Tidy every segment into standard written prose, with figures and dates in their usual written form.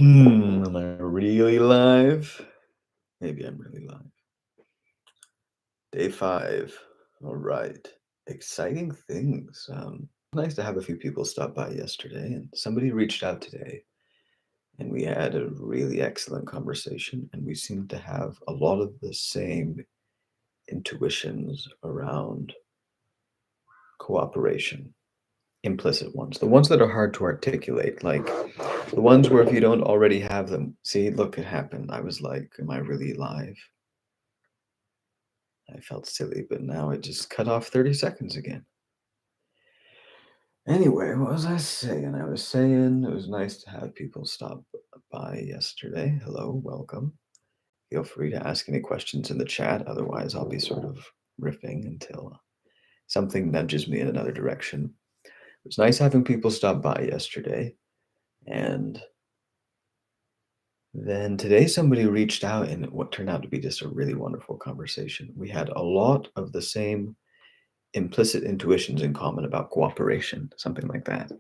Am I really live? Maybe I'm really live. Day 5. All right. Exciting things. Nice to have a few people stop by yesterday, and somebody reached out today, and we had a really excellent conversation, and we seemed to have a lot of the same intuitions around cooperation, implicit ones, the ones that are hard to articulate, like the ones where if you don't already have them, see, look, it happened. I was like, am I really live? I felt silly, but now it just cut off 30 seconds again. Anyway, what was I saying? I was saying it was nice to have people stop by yesterday. Hello, welcome. Feel free to ask any questions in the chat. Otherwise, I'll be sort of riffing until something nudges me in another direction. It was nice having people stop by yesterday. And then today, somebody reached out in what turned out to be just a really wonderful conversation. We had a lot of the same implicit intuitions in common about cooperation, something like that.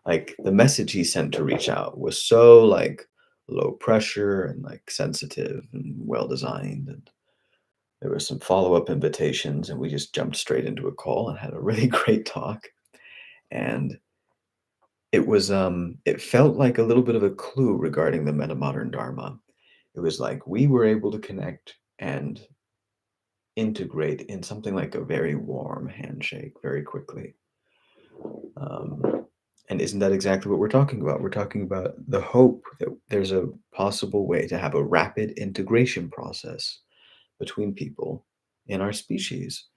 Like the message he sent to reach out was so like low pressure and like sensitive and well designed, and there were some follow-up invitations, and we just jumped straight into a call and had a really great talk. And it felt like a little bit of a clue regarding the metamodern dharma. It was like we were able to connect and integrate in something like a very warm handshake very quickly. And isn't that exactly what we're talking about? We're talking about the hope that there's a possible way to have a rapid integration process between people in our species.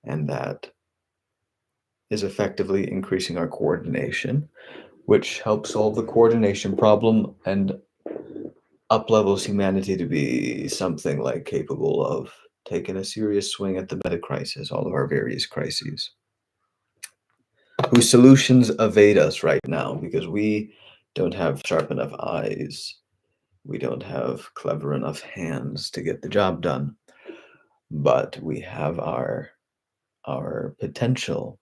And that is effectively increasing our coordination, which helps solve the coordination problem and uplevels humanity to be something like capable of taking a serious swing at the meta crisis, all of our various crises, whose solutions evade us right now because we don't have sharp enough eyes. We don't have clever enough hands to get the job done. But we have our potential.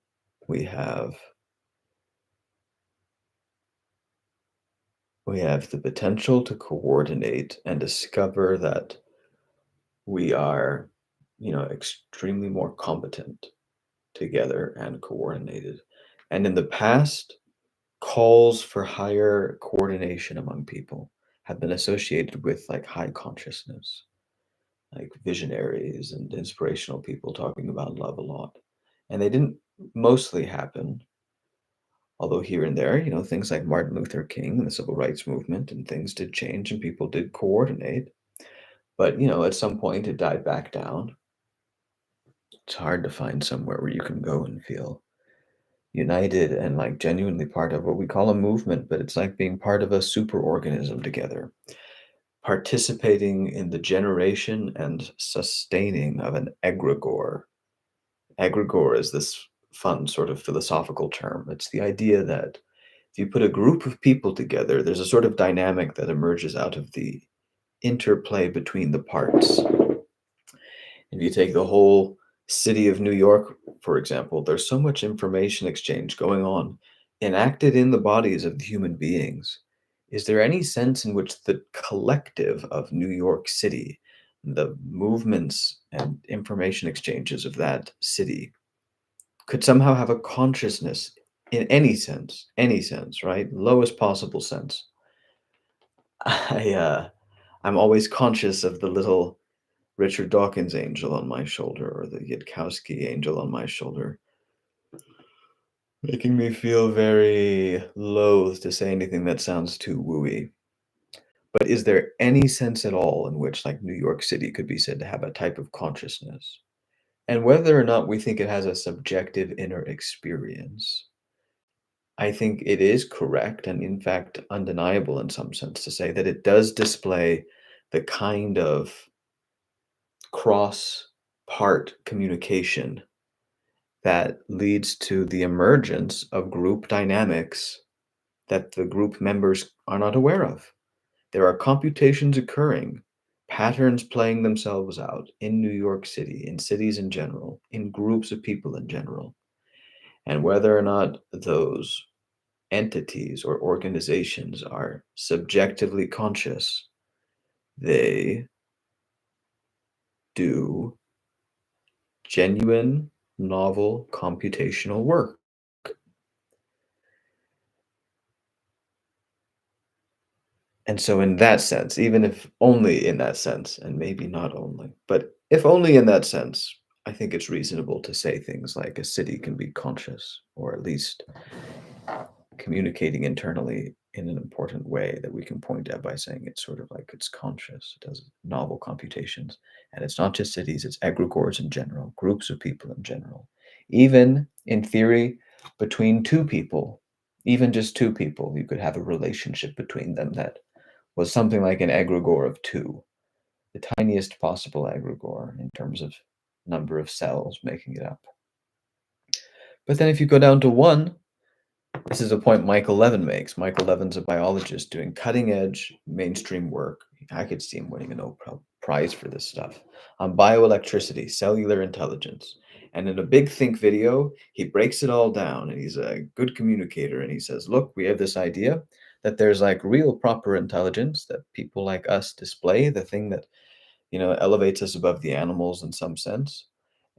We have the potential to coordinate and discover that we are, extremely more competent together and coordinated. And in the past, calls for higher coordination among people have been associated with like high consciousness, like visionaries and inspirational people talking about love a lot. And they didn't mostly happen, although here and there, things like Martin Luther King and the civil rights movement and things did change and people did coordinate. But, at some point it died back down. It's hard to find somewhere where you can go and feel united and like genuinely part of what we call a movement, but it's like being part of a superorganism together, participating in the generation and sustaining of an egregore. Egregore is this fun sort of philosophical term. It's the idea that if you put a group of people together, there's a sort of dynamic that emerges out of the interplay between the parts. If you take the whole city of New York, for example, there's so much information exchange going on, enacted in the bodies of the human beings. Is there any sense in which the collective of New York City, the movements and information exchanges of that city, could somehow have a consciousness in any sense, right? Lowest possible sense? I'm always conscious of the little Richard Dawkins angel on my shoulder or the Yitkowski angel on my shoulder, making me feel very loath to say anything that sounds too wooey. But is there any sense at all in which, like, New York City could be said to have a type of consciousness? And whether or not we think it has a subjective inner experience, I think it is correct and, in fact, undeniable in some sense to say that it does display the kind of cross part communication that leads to the emergence of group dynamics that the group members are not aware of. There are computations occurring, patterns playing themselves out in New York City, in cities in general, in groups of people in general. And whether or not those entities or organizations are subjectively conscious, they do genuine, novel computational work. And so, in that sense, even if only in that sense, and maybe not only, but if only in that sense, I think it's reasonable to say things like a city can be conscious, or at least communicating internally in an important way that we can point at by saying it's sort of like it's conscious, it does novel computations. And it's not just cities, it's egregores in general, groups of people in general. Even in theory, between two people, even just two people, you could have a relationship between them that was something like an egregore of two, the tiniest possible egregore in terms of number of cells making it up. But then if you go down to one, this is a point Michael Levin makes. Michael Levin's a biologist doing cutting edge mainstream work. I could see him winning a Nobel Prize for this stuff on bioelectricity, cellular intelligence. And in a big think video, he breaks it all down and he's a good communicator. And he says, look, we have this idea that there's like real proper intelligence that people like us display, the thing that, elevates us above the animals in some sense.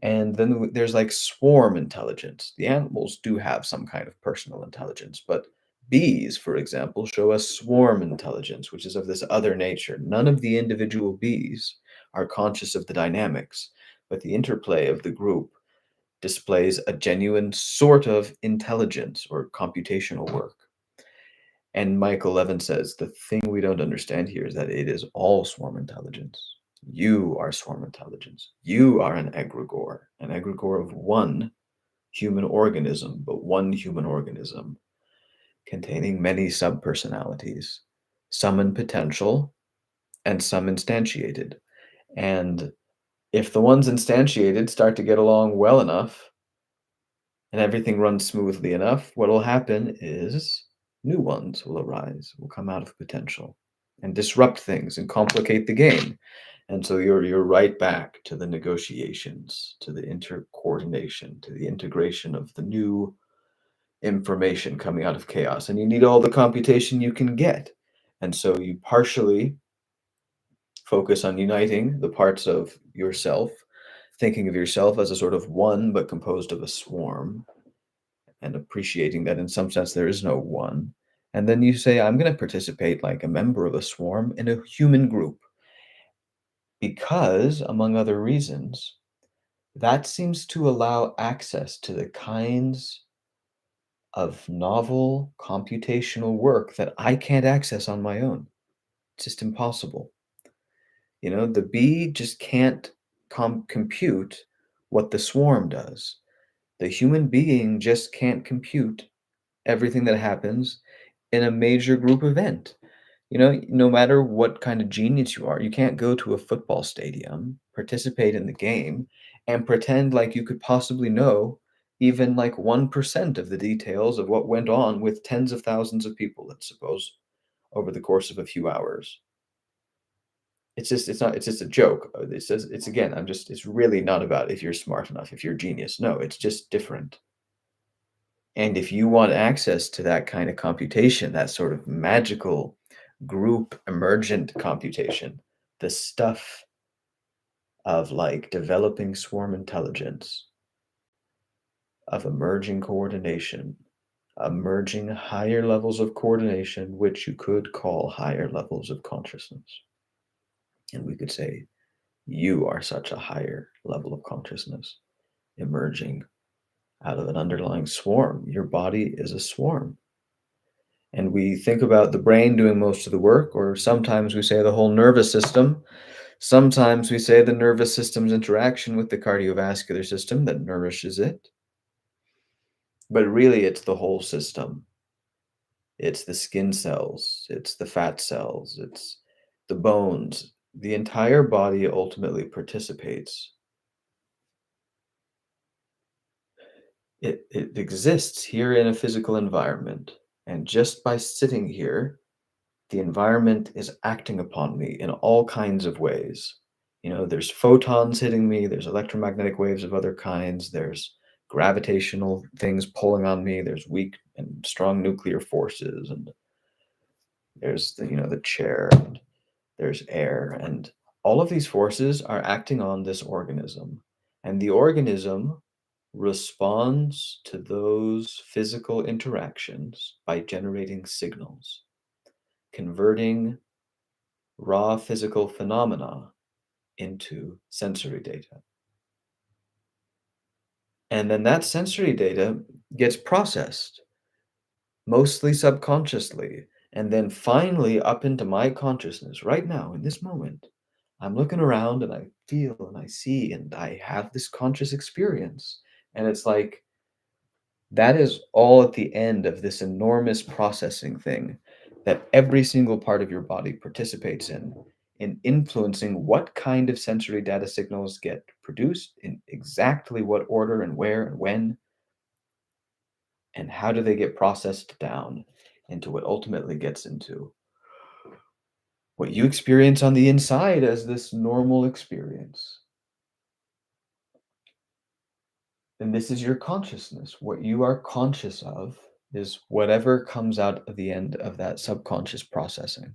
And then there's like swarm intelligence. The animals do have some kind of personal intelligence, but bees, for example, show us swarm intelligence, which is of this other nature. None of the individual bees are conscious of the dynamics, but the interplay of the group displays a genuine sort of intelligence or computational work. And Michael Levin says the thing we don't understand here is that it is all swarm intelligence. You are swarm intelligence. You are an egregore of one human organism, but one human organism containing many subpersonalities, some in potential and some instantiated. And if the ones instantiated start to get along well enough and everything runs smoothly enough, what will happen is new ones will arise, will come out of potential and disrupt things and complicate the game. And so you're right back to the negotiations, to the intercoordination, to the integration of the new information coming out of chaos. And you need all the computation you can get. And so you partially focus on uniting the parts of yourself, thinking of yourself as a sort of one, but composed of a swarm, and appreciating that in some sense there is no one. And then you say, I'm going to participate like a member of a swarm in a human group. Because, among other reasons, that seems to allow access to the kinds of novel computational work that I can't access on my own. It's just impossible. The bee just can't compute what the swarm does. The human being just can't compute everything that happens in a major group event. No matter what kind of genius you are, you can't go to a football stadium, participate in the game, and pretend like you could possibly know even like 1% of the details of what went on with tens of thousands of people, let's suppose, over the course of a few hours. It's just a joke. It's again, it's really not about if you're smart enough, if you're genius. No, it's just different. And if you want access to that kind of computation, that sort of magical group emergent computation, the stuff of like developing swarm intelligence, of emerging coordination, emerging higher levels of coordination, which you could call higher levels of consciousness. And we could say, you are such a higher level of consciousness emerging out of an underlying swarm. Your body is a swarm. And we think about the brain doing most of the work, or sometimes we say the whole nervous system. Sometimes we say the nervous system's interaction with the cardiovascular system that nourishes it. But really, it's the whole system. It's the skin cells, it's the fat cells, it's the bones. The entire body ultimately participates. It exists here in a physical environment. And just by sitting here, the environment is acting upon me in all kinds of ways. There's photons hitting me, there's electromagnetic waves of other kinds, there's gravitational things pulling on me, there's weak and strong nuclear forces, and there's the chair, and there's air, and all of these forces are acting on this organism, and the organism responds to those physical interactions by generating signals, converting raw physical phenomena into sensory data. And then that sensory data gets processed, mostly subconsciously, and then finally up into my consciousness right now in this moment. I'm looking around and I feel and I see and I have this conscious experience. And it's like that is all at the end of this enormous processing thing that every single part of your body participates in influencing what kind of sensory data signals get produced in exactly what order and where and when, and how do they get processed down into what ultimately gets into what you experience on the inside as this normal experience. And this is your consciousness. What you are conscious of is whatever comes out of the end of that subconscious processing.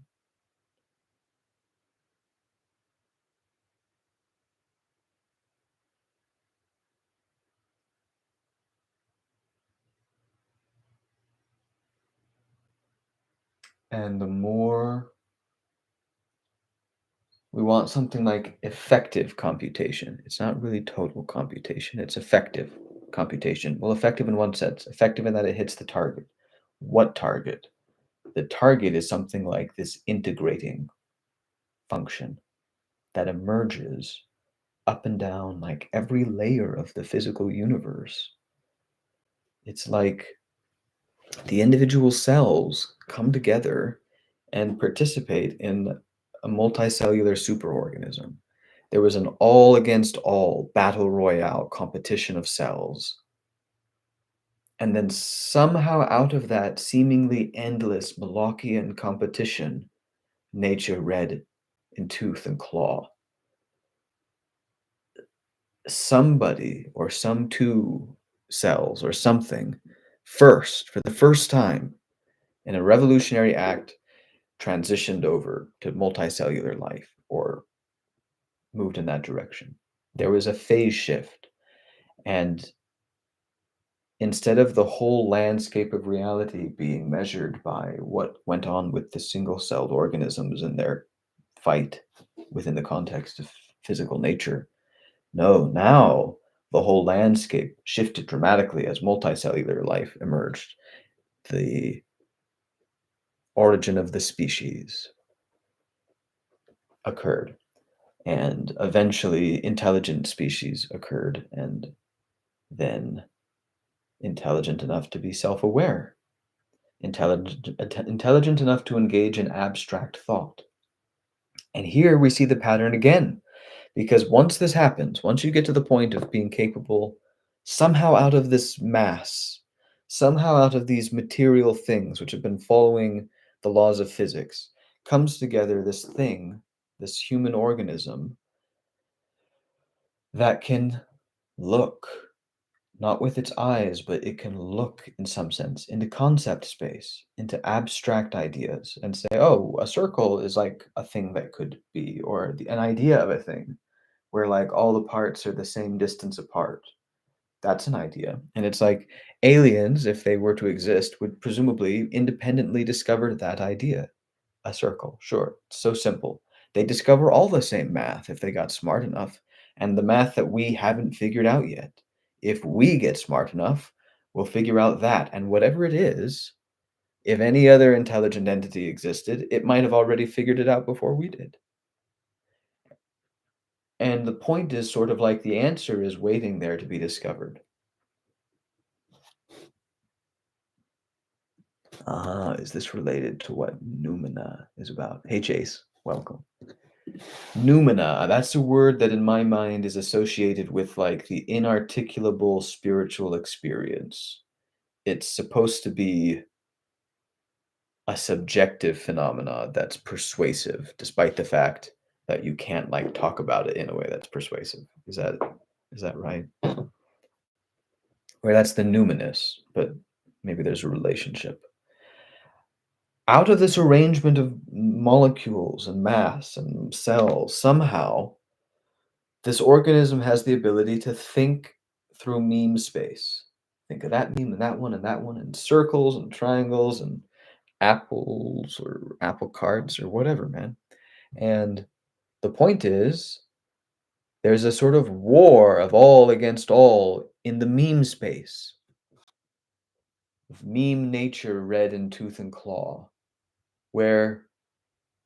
And the more we want something like effective computation, it's not really total computation, it's effective computation. Well, effective in one sense, effective in that it hits the target. What target? The target is something like this integrating function that emerges up and down like every layer of the physical universe. It's like the individual cells come together and participate in a multicellular superorganism. There was an all against all battle royale competition of cells. And then somehow out of that seemingly endless Molochian competition, nature read in tooth and claw. Somebody or some two cells or something first, for the first time in a revolutionary act, transitioned over to multicellular life or moved in that direction. There was a phase shift. And instead of the whole landscape of reality being measured by what went on with the single celled organisms and their fight within the context of physical nature, no, now the whole landscape shifted dramatically as multicellular life emerged. The origin of the species occurred, and eventually intelligent species occurred, and then intelligent enough to be self-aware, intelligent enough to engage in abstract thought. And here we see the pattern again, because once this happens, once you get to the point of being capable somehow out of this mass, somehow out of these material things which have been following the laws of physics, comes together this thing, this human organism that can look, not with its eyes, but it can look in some sense into concept space, into abstract ideas, and say, oh, a circle is like a thing that could be, or an idea of a thing where like all the parts are the same distance apart. That's an idea. And it's like aliens, if they were to exist, would presumably independently discover that idea. A circle, sure. It's so simple. They discover all the same math if they got smart enough, and the math that we haven't figured out yet. If we get smart enough, we'll figure out that. And whatever it is, if any other intelligent entity existed, it might have already figured it out before we did. And the point is sort of like the answer is waiting there to be discovered. Ah, is this related to what noumena is about? Hey, Chase, welcome. Noumena, that's a word that in my mind is associated with like the inarticulable spiritual experience. It's supposed to be a subjective phenomena that's persuasive, despite the fact that you can't like talk about it in a way that's persuasive. Is that right? Or that's the numinous, but Maybe there's a relationship. Out of this arrangement of molecules and mass and cells, somehow this organism has the ability to think through meme space. Think of that meme and that one, and circles and triangles and apples or apple carts or whatever, man. And the point is, there's a sort of war of all against all in the meme space, of meme nature red in tooth and claw, where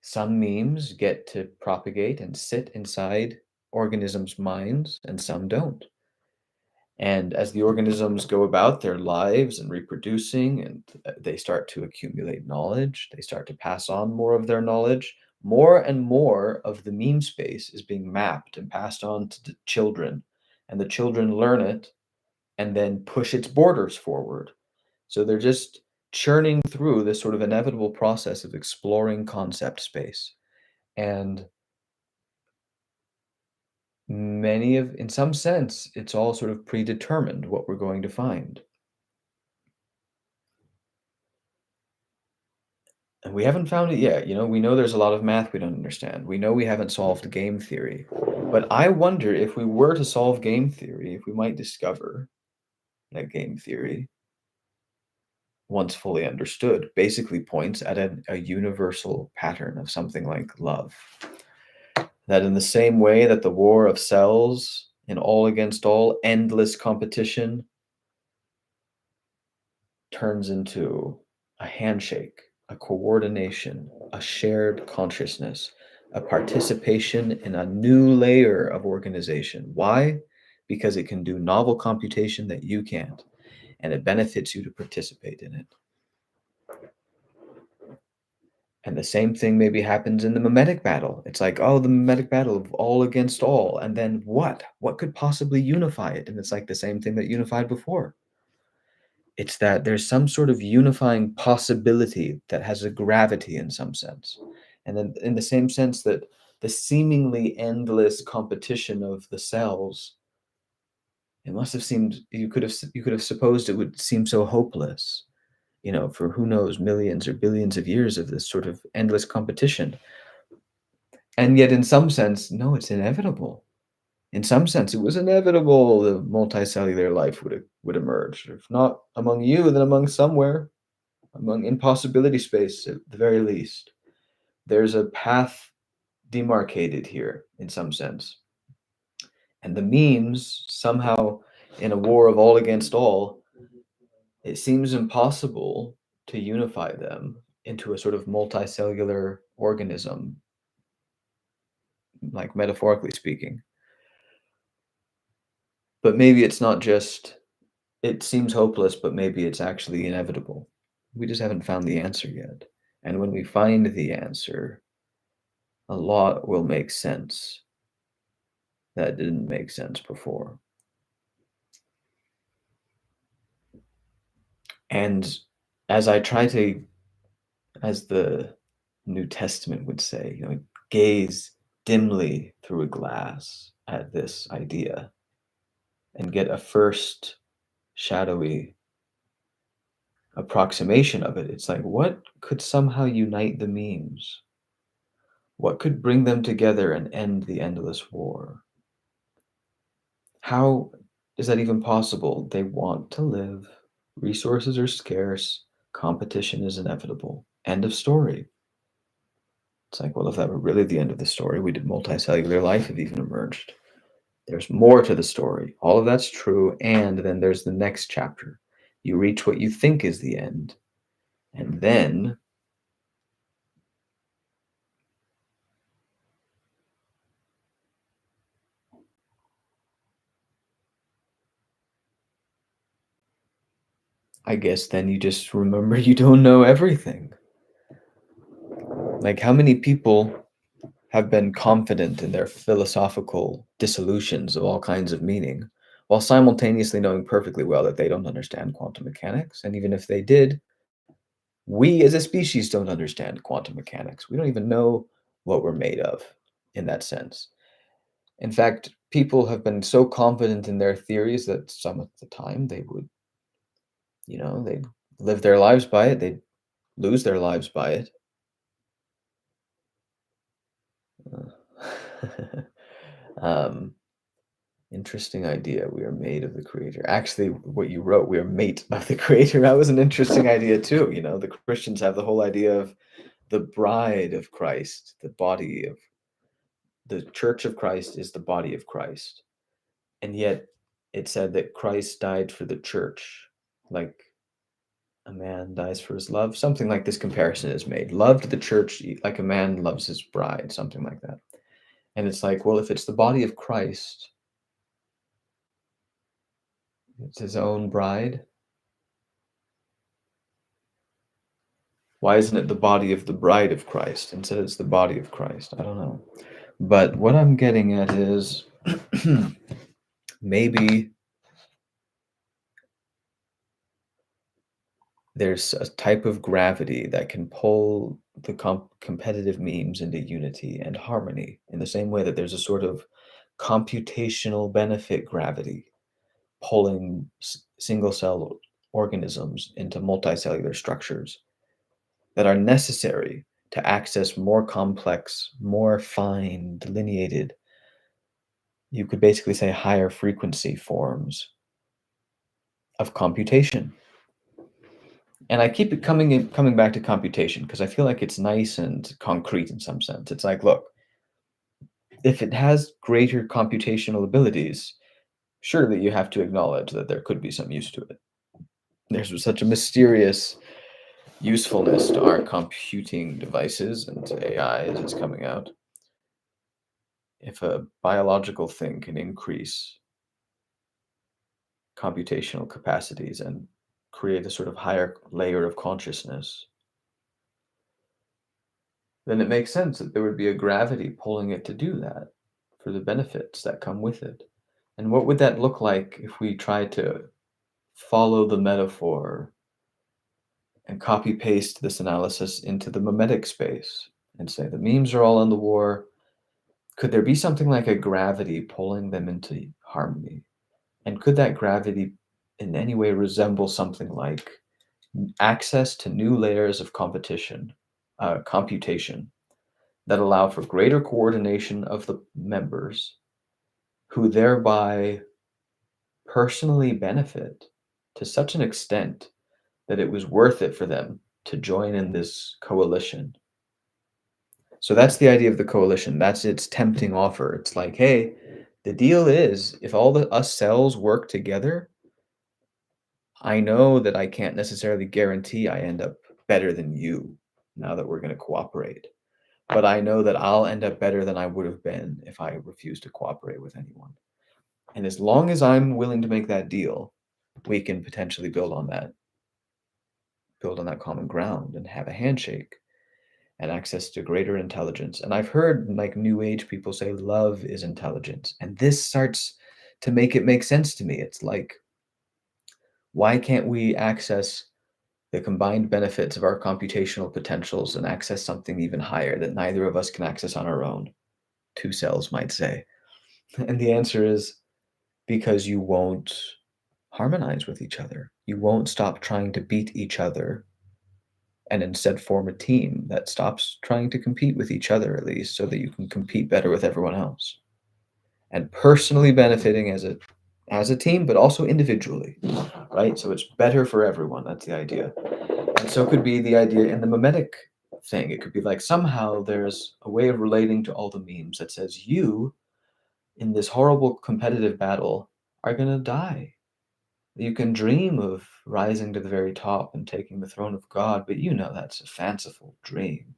some memes get to propagate and sit inside organisms' minds and some don't. And as the organisms go about their lives and reproducing, and they start to accumulate knowledge, they start to pass on more of their knowledge, more and more of the meme space is being mapped and passed on to the children. And the children learn it and then push its borders forward. So they're just churning through this sort of inevitable process of exploring concept space. And in some sense, it's all sort of predetermined what we're going to find. And we haven't found it yet. We know there's a lot of math we don't understand. We know we haven't solved game theory. But I wonder if we were to solve game theory, if we might discover that game theory, once fully understood, basically points at a universal pattern of something like love. That in the same way that the war of cells in all against all, endless competition, turns into a handshake, a coordination, a shared consciousness, a participation in a new layer of organization. Why? Because it can do novel computation that you can't, and it benefits you to participate in it. And the same thing maybe happens in the mimetic battle. It's like, oh, the mimetic battle of all against all. And then what? What could possibly unify it? And it's like the same thing that unified before. It's that there's some sort of unifying possibility that has a gravity in some sense. And then in the same sense that the seemingly endless competition of the cells, it must have seemed you could have supposed it would seem so hopeless, for who knows, millions or billions of years of this sort of endless competition. And yet in some sense, no, it's inevitable. In some sense, it was inevitable the multicellular life would emerge. If not among you, then among somewhere. Among impossibility space at the very least. There's a path demarcated here in some sense. And the memes, somehow, in a war of all against all, it seems impossible to unify them into a sort of multicellular organism, like metaphorically speaking. But maybe it's not just, it seems hopeless, but maybe it's actually inevitable. We just haven't found the answer yet. And when we find the answer, a lot will make sense that didn't make sense before. And as I try to, as the New Testament would say, gaze dimly through a glass at this idea and get a first shadowy approximation of it, it's like, what could somehow unite the memes? What could bring them together and end the endless war? How is that even possible? They want to live. Resources are scarce. Competition is inevitable. End of story. It's like, well, if that were really the end of the story, we did multicellular life have even emerged. There's more to the story. All of that's true. And then there's the next chapter. You reach what you think is the end. And then I guess then you just remember you don't know everything. Like, how many people have been confident in their philosophical dissolutions of all kinds of meaning, while simultaneously knowing perfectly well that they don't understand quantum mechanics? And even if they did, we as a species don't understand quantum mechanics. We don't even know what we're made of in that sense. In fact, people have been so confident in their theories that some of the time they would, they'd live their lives by it, they'd lose their lives by it. Uh, um, Interesting idea. We are made of the creator. Actually, what you wrote, we are mate of the creator. That was an interesting idea too. The Christians have the whole idea of the bride of Christ, the church of Christ is the body of Christ. And yet it said that Christ died for the church, like a man dies for his love. Something like this comparison is made. Loved the church like a man loves his bride, something like that. And it's like, well, if it's the body of Christ, it's his own bride. Why isn't it the body of the bride of Christ? Instead, it's the body of Christ. I don't know. But what I'm getting at is maybe there's a type of gravity that can pull the competitive memes into unity and harmony in the same way that there's a sort of computational benefit gravity pulling single cell organisms into multicellular structures that are necessary to access more complex, more fine, delineated, you could basically say higher frequency forms of computation. And I keep it coming back to computation because I feel like it's nice and concrete in some sense. It's like, look, if it has greater computational abilities, surely you have to acknowledge that there could be some use to it. There's such a mysterious usefulness to our computing devices and to AI as it's coming out. If a biological thing can increase computational capacities and create a sort of higher layer of consciousness, then it makes sense that there would be a gravity pulling it to do that for the benefits that come with it. And what would that look like if we tried to follow the metaphor and copy paste this analysis into the mimetic space and say the memes are all on the war? Could there be something like a gravity pulling them into harmony? And could that gravity in any way resemble something like access to new layers of computation that allow for greater coordination of the members who thereby personally benefit to such an extent that it was worth it for them to join in this coalition? So that's the idea of the coalition. That's its tempting offer. It's like, hey, the deal is if all the us cells work together, I know that I can't necessarily guarantee I end up better than you now that we're going to cooperate. But I know that I'll end up better than I would have been if I refused to cooperate with anyone. And as long as I'm willing to make that deal, we can potentially build on that common ground and have a handshake and access to greater intelligence. And I've heard like new age people say love is intelligence. And this starts to make it make sense to me. It's like, why can't we access the combined benefits of our computational potentials and access something even higher that neither of us can access on our own? Two cells might say. And the answer is because you won't harmonize with each other. You won't stop trying to beat each other and instead form a team that stops trying to compete with each other, at least, so that you can compete better with everyone else. And personally benefiting as a team, but also individually, right? So it's better for everyone. That's the idea. And so it could be the idea in the mimetic thing. It could be like somehow there's a way of relating to all the memes that says you in this horrible competitive battle are going to die. You can dream of rising to the very top and taking the throne of God, but you know that's a fanciful dream.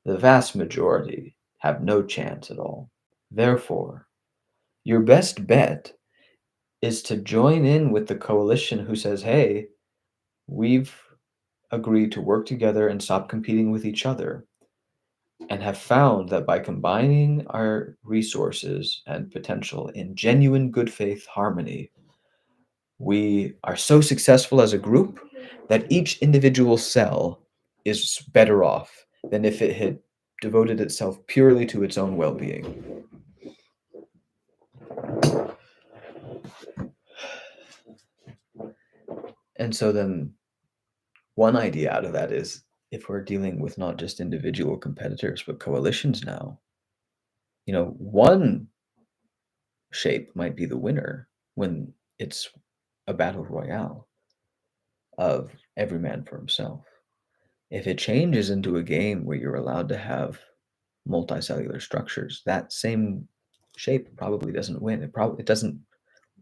The vast majority have no chance at all. Therefore, your best bet is to join in with the coalition who says, hey, we've agreed to work together and stop competing with each other, and have found that by combining our resources and potential in genuine good faith harmony, we are so successful as a group that each individual cell is better off than if it had devoted itself purely to its own well being. And so then One idea out of that is if we're dealing with not just individual competitors, but coalitions now, one shape might be the winner when it's a battle royale of every man for himself. If it changes into a game where you're allowed to have multicellular structures, that same shape probably doesn't win. It doesn't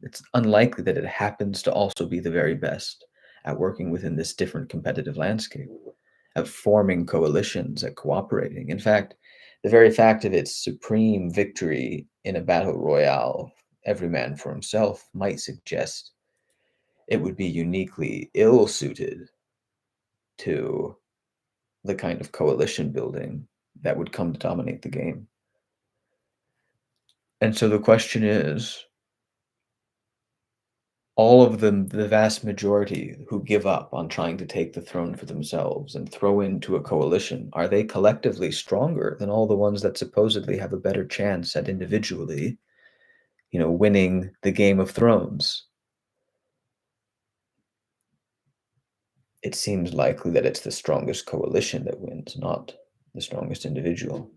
it's unlikely that it happens to also be the very best at working within this different competitive landscape, at forming coalitions, at cooperating. In fact, the very fact of its supreme victory in a battle royale, every man for himself, might suggest it would be uniquely ill suited to the kind of coalition building that would come to dominate the game. And so the question is, all of them, the vast majority who give up on trying to take the throne for themselves and throw into a coalition, are they collectively stronger than all the ones that supposedly have a better chance at individually, winning the Game of Thrones? It seems likely that it's the strongest coalition that wins, not the strongest individual.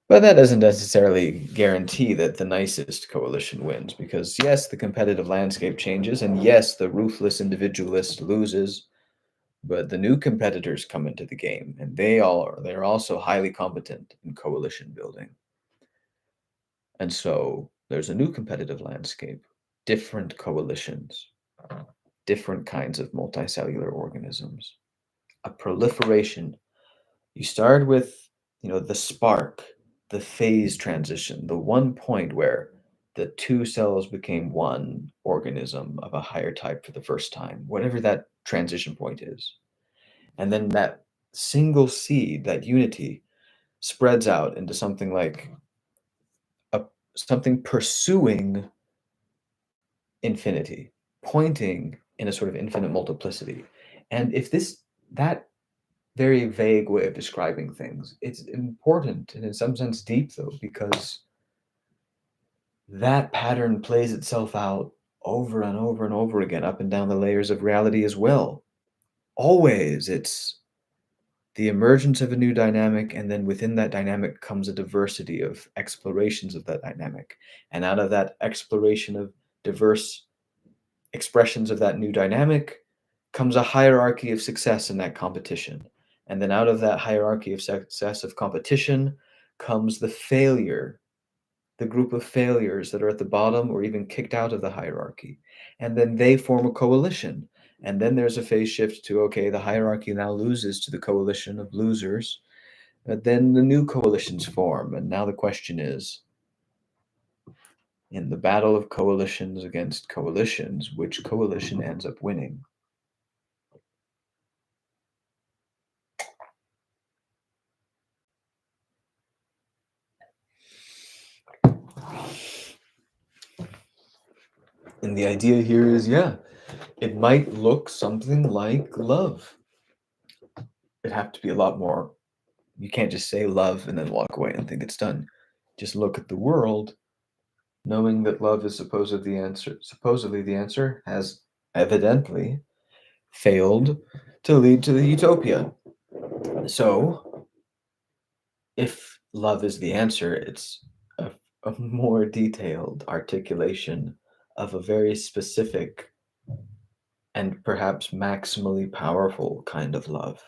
But that doesn't necessarily guarantee that the nicest coalition wins, because yes, the competitive landscape changes, and yes, the ruthless individualist loses, but the new competitors come into the game, and they're also highly competent in coalition building. And so there's a new competitive landscape, different coalitions, different kinds of multicellular organisms, a proliferation. You start with, the spark, the phase transition, the one point where the two cells became one organism of a higher type for the first time, whatever that transition point is. And then that single seed, that unity, spreads out into something like a something pursuing infinity, pointing in a sort of infinite multiplicity. And if that very vague way of describing things, it's important and in some sense deep, though, because that pattern plays itself out over and over and over again, up and down the layers of reality as well. Always, it's the emergence of a new dynamic, and then within that dynamic comes a diversity of explorations of that dynamic. And out of that exploration of diverse expressions of that new dynamic comes a hierarchy of success in that competition. And then out of that hierarchy of success of competition comes the failure, the group of failures that are at the bottom or even kicked out of the hierarchy. And then they form a coalition. And then there's a phase shift to, okay, the hierarchy now loses to the coalition of losers. But then the new coalitions form. And now the question is, in the battle of coalitions against coalitions, which coalition ends up winning? And the idea here is, yeah, it might look something like love. It'd have to be a lot more. You can't just say love and then walk away and think it's done. Just look at the world, knowing that love is supposedly the answer has evidently failed to lead to the utopia. So, if love is the answer, it's a more detailed articulation of a very specific and perhaps maximally powerful kind of love.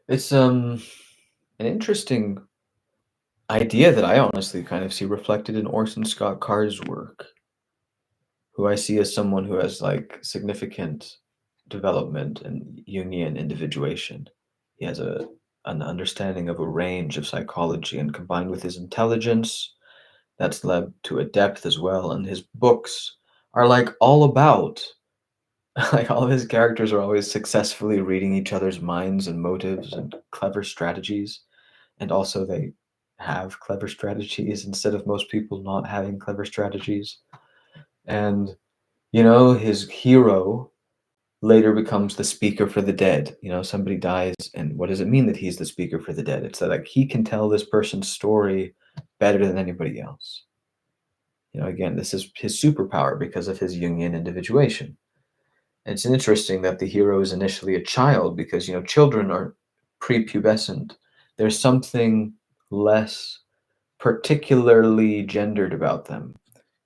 It's an interesting idea that I honestly kind of see reflected in Orson Scott Card's work, who I see as someone who has like significant development and Jungian individuation. He has an understanding of a range of psychology, and combined with his intelligence, that's led to a depth as well. And his books are like all about like all of his characters are always successfully reading each other's minds and motives and clever strategies. And also they have clever strategies instead of most people not having clever strategies. And his hero later becomes the speaker for the dead. Somebody dies, and what does it mean that he's the speaker for the dead? It's that like he can tell this person's story better than anybody else. Again, this is his superpower because of his Jungian individuation. And it's interesting that the hero is initially a child because, children are prepubescent. There's something less particularly gendered about them.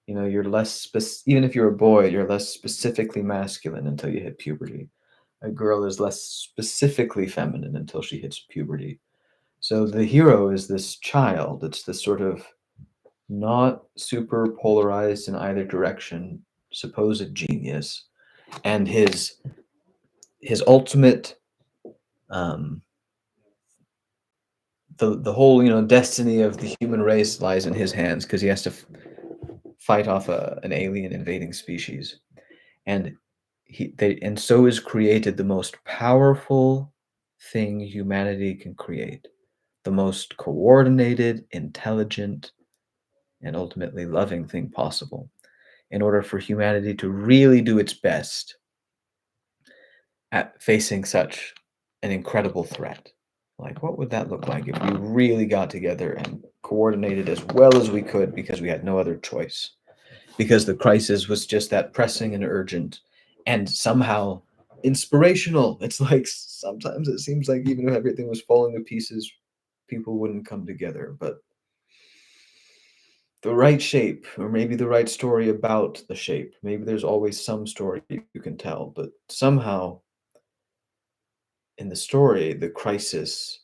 You're less even if you're a boy, you're less specifically masculine until you hit puberty. A girl is less specifically feminine until she hits puberty. So the hero is this child. It's this sort of not super polarized in either direction, supposed genius, and his ultimate um, the whole destiny of the human race lies in his hands because he has to fight off an alien invading species, and so is created the most powerful thing humanity can create, the most coordinated, intelligent, and ultimately loving thing possible, in order for humanity to really do its best at facing such an incredible threat. Like, what would that look like if we really got together and coordinated as well as we could because we had no other choice? Because the crisis was just that pressing and urgent and somehow inspirational. It's like sometimes it seems like even if everything was falling to pieces, people wouldn't come together. But the right shape, or maybe the right story about the shape, maybe there's always some story you can tell, but somehow in the story, the crisis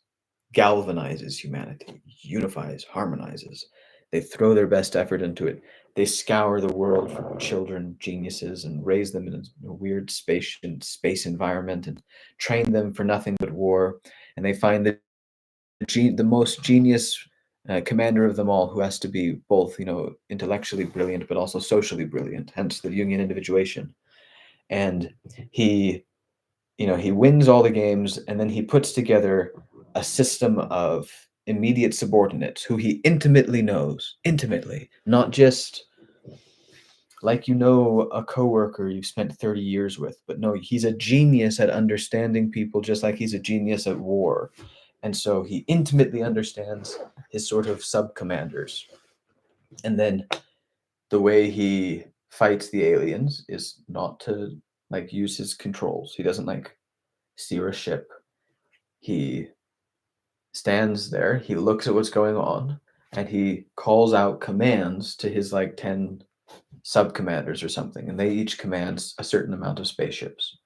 galvanizes humanity, unifies, harmonizes. They throw their best effort into it. They scour the world for children, geniuses, and raise them in a weird space environment and train them for nothing but war. And they find the most genius commander of them all, who has to be both, intellectually brilliant but also socially brilliant. Hence the Jungian individuation. And he he wins all the games, and then he puts together a system of immediate subordinates who he intimately knows, intimately, not just like a coworker you've spent 30 years with, but no, he's a genius at understanding people just like he's a genius at war. And so he intimately understands his sort of sub-commanders. And then the way he fights the aliens is not to like use his controls. He doesn't like steer a ship. He stands there, he looks at what's going on, and he calls out commands to his like 10 sub commanders or something, and they each command a certain amount of spaceships.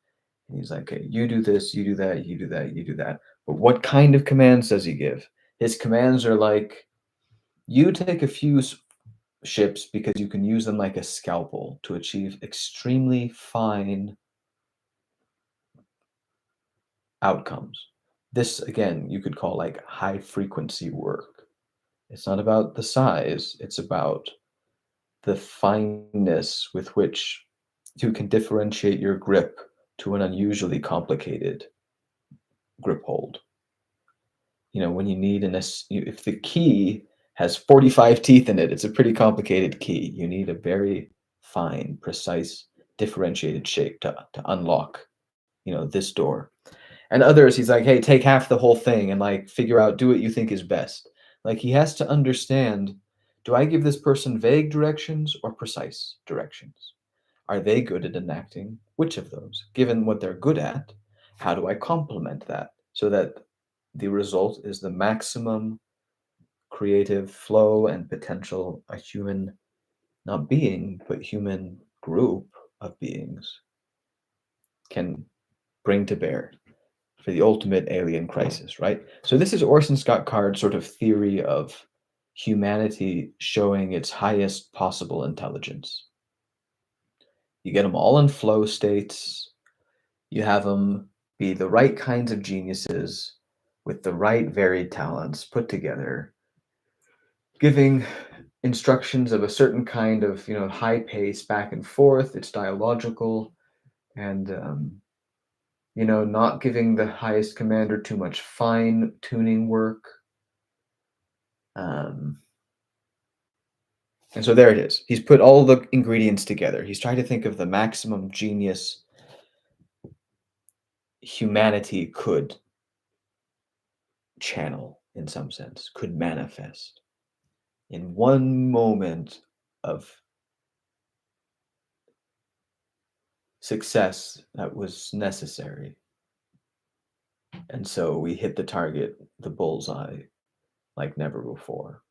And he's like, okay, you do this, you do that, you do that, you do that. But what kind of commands does he give? His commands are like, you take a few ships because you can use them like a scalpel to achieve extremely fine outcomes. This, again, you could call like high frequency work. It's not about the size, it's about the fineness with which you can differentiate your grip to an unusually complicated grip hold. When you need if the key has 45 teeth in it, it's a pretty complicated key. You need a very fine, precise, differentiated shape to unlock, this door. And others, he's like, hey, take half the whole thing and like figure out, do what you think is best. Like he has to understand, do I give this person vague directions or precise directions? Are they good at enacting which of those? Given what they're good at, how do I complement that so that the result is the maximum creative flow and potential a human, not being, but human group of beings can bring to bear for the ultimate alien crisis, right? So this is Orson Scott Card's sort of theory of humanity showing its highest possible intelligence. You get them all in flow states. You have them be the right kinds of geniuses with the right varied talents put together, giving instructions of a certain kind of high pace back and forth. It's dialogical, and not giving the highest commander too much fine tuning work. Um, and so there it is. He's put all the ingredients together. He's trying to think of the maximum genius humanity could channel in some sense, could manifest in one moment of success that was necessary. And so we hit the target, the bullseye, like never before,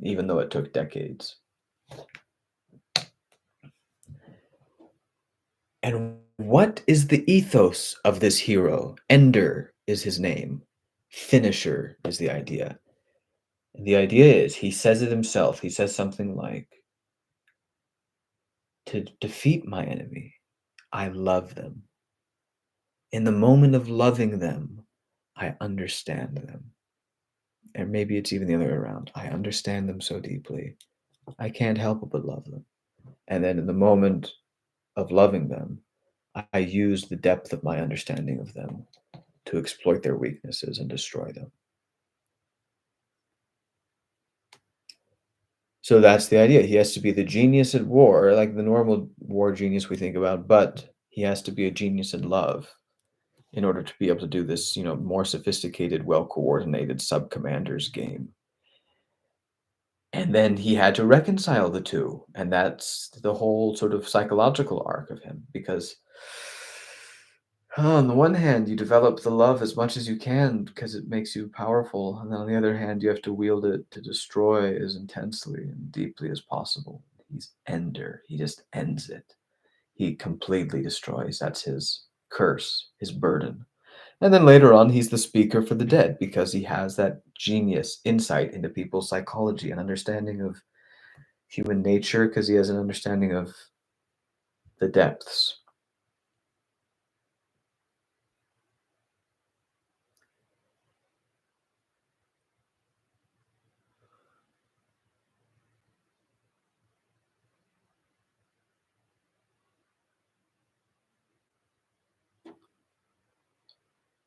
even though it took decades. And what is the ethos of this hero? Ender is his name. Finisher is the idea. And the idea is, he says it himself. He says something like, to defeat my enemy, I love them. In the moment of loving them, I understand them. And maybe it's even the other way around. I understand them so deeply, I can't help but love them. And then in the moment of loving them, I use the depth of my understanding of them to exploit their weaknesses and destroy them. So that's the idea. He has to be the genius at war, like the normal war genius we think about, but he has to be a genius in love in order to be able to do this, more sophisticated, well coordinated sub commanders game. And then he had to reconcile the two, and that's the whole sort of psychological arc of him, because on the one hand, you develop the love as much as you can because it makes you powerful, and then on the other hand, you have to wield it to destroy as intensely and deeply as possible. He's Ender. He just ends it. He completely destroys. That's his curse, his burden. And then later on, he's the speaker for the dead because he has that genius insight into people's psychology and understanding of human nature because he has an understanding of the depths.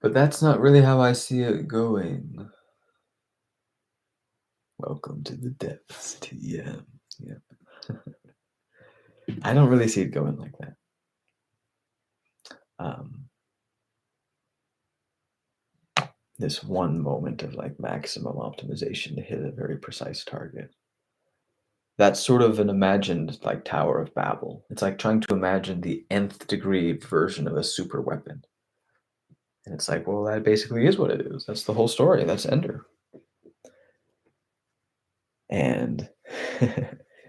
But that's not really how I see it going. Welcome to the depths, TM. Yeah. I don't really see it going like that. Um, this one moment of like maximum optimization to hit a very precise target. That's sort of an imagined like Tower of Babel. It's like trying to imagine the nth degree version of a super weapon. And it's like, well, that basically is what it is. That's the whole story. That's Ender. And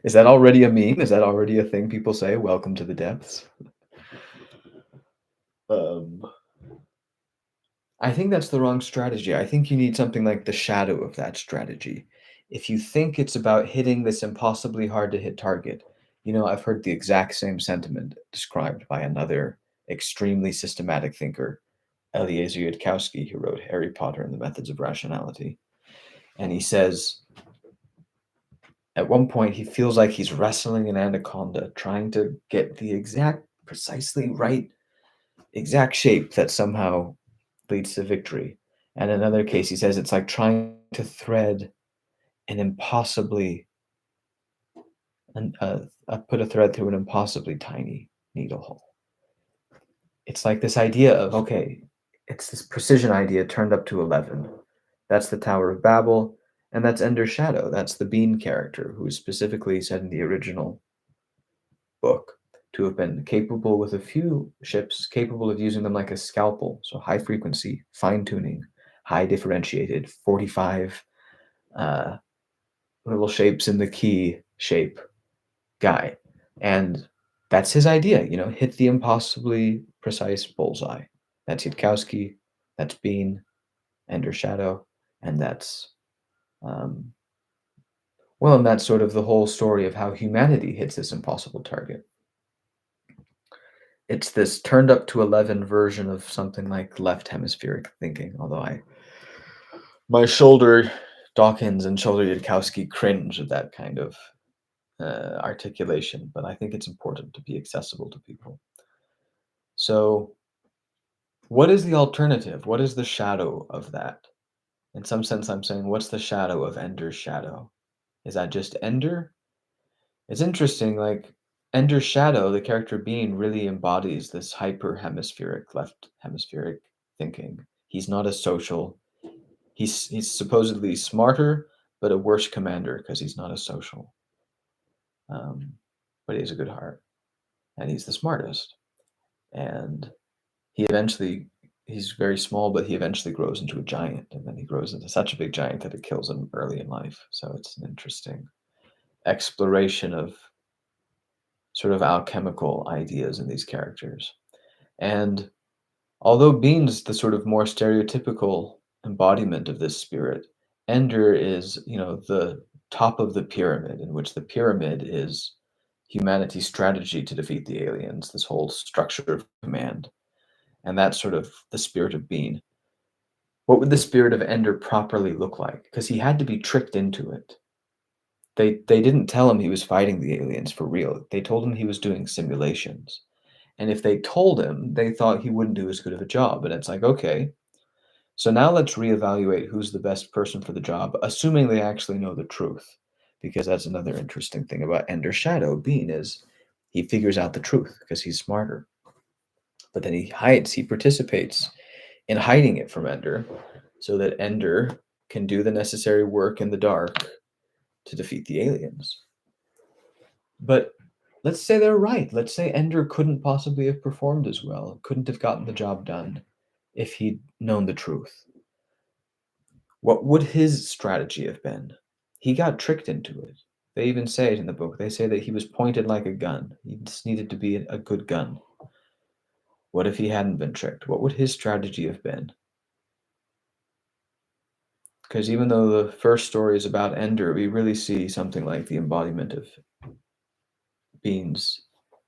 is that already a meme? Is that already a thing people say? Welcome to the depths. Um, I think that's the wrong strategy. I think you need something like the shadow of that strategy. If you think it's about hitting this impossibly hard to hit target, I've heard the exact same sentiment described by another extremely systematic thinker, Eliezer Yudkowsky, who wrote Harry Potter and the Methods of Rationality. And he says, at one point, he feels like he's wrestling an anaconda, trying to get the precisely right, exact shape that somehow leads to victory. And in another case, he says it's like trying to thread an impossibly, put a thread through an impossibly tiny needle hole. It's like this idea of, okay, it's this precision idea turned up to 11. That's the Tower of Babel, and that's Ender's Shadow. That's the Bean character, who is specifically said in the original book to have been capable with a few ships, capable of using them like a scalpel. So high frequency, fine tuning, high differentiated, 45 uh, little shapes in the key shape guy. And that's his idea, hit the impossibly precise bullseye. That's Yitkowski, that's Bean, Ender Shadow, and um, and that's sort of the whole story of how humanity hits this impossible target. It's this turned up to 11 version of something like left hemispheric thinking, although my shoulder Dawkins and shoulder Yudkowsky cringe at that kind of articulation, but I think it's important to be accessible to people. So, what is the alternative? What is the shadow of that? In some sense, I'm saying, what's the shadow of Ender's shadow? Is that just Ender? It's interesting, like, Ender's shadow, the character Bean, really embodies this hyper hemispheric, left hemispheric thinking. He's not a social. He's supposedly smarter, but a worse commander because he's not a social. Um, but he has a good heart. and he's the smartest. And he eventually he's very small, but he eventually grows into a giant, and then he grows into such a big giant that it kills him early in life. So it's an interesting exploration of sort of alchemical ideas in these characters. And although Bean's the sort of more stereotypical embodiment of this spirit, Ender is, the top of the pyramid, in which the pyramid is humanity's strategy to defeat the aliens, this whole structure of command. And that's sort of the spirit of Bean. What would the spirit of Ender properly look like? Because he had to be tricked into it. They didn't tell him he was fighting the aliens for real. They told him he was doing simulations. And if they told him, they thought he wouldn't do as good of a job. And it's like, okay, so now let's reevaluate who's the best person for the job, assuming they actually know the truth. Because that's another interesting thing about Ender's shadow, Bean, is he figures out the truth because he's smarter. But then he participates in hiding it from Ender so that Ender can do the necessary work in the dark to defeat the aliens. But let's say they're right. Let's say Ender couldn't possibly have performed as well, couldn't have gotten the job done if he'd known the truth. What would his strategy have been? He got tricked into it. They even say it in the book. They say that he was pointed like a gun. He just needed to be a good gun. What if he hadn't been tricked? What would his strategy have been? Because even though the first story is about Ender, we really see something like the embodiment of Bean's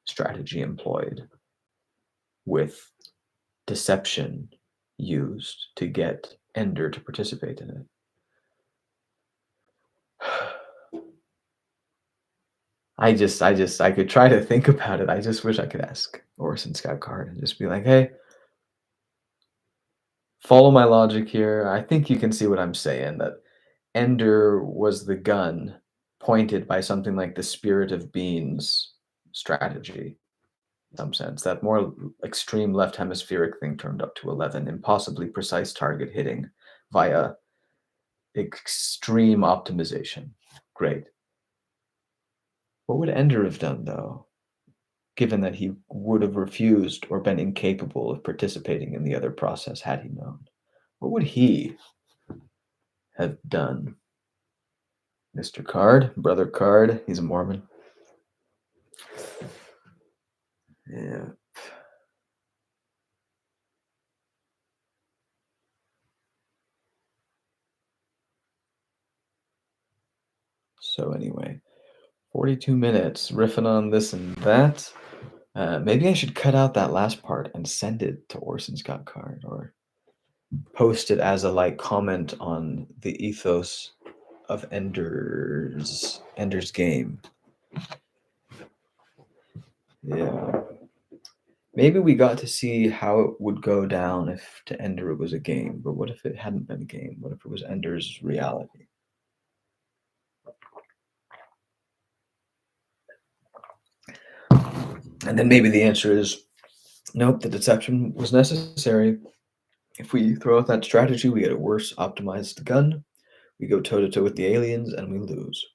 strategy employed with deception used to get Ender to participate in it. I could try to think about it. I just wish I could ask Orson Scott Card and just be like, hey, follow my logic here. I think you can see what I'm saying, that Ender was the gun pointed by something like the spirit of Bean's strategy, in some sense. That more extreme left hemispheric thing turned up to 11, impossibly precise target hitting via extreme optimization. Great. What would Ender have done, though, given that he would have refused or been incapable of participating in the other process had he known? What would he have done? Mr. Card, Brother Card, he's a Mormon. Yeah. So anyway, 42 minutes riffing on this and that. Maybe I should cut out that last part and send it to Orson Scott Card, or post it as a comment on the ethos of Ender's Game. Yeah. Maybe we got to see how it would go down if to Ender it was a game, but what if it hadn't been a game? What if it was Ender's reality? And then maybe the answer is nope, the deception was necessary. If we throw out that strategy, we get a worse optimized gun. We go toe to toe with the aliens and we lose.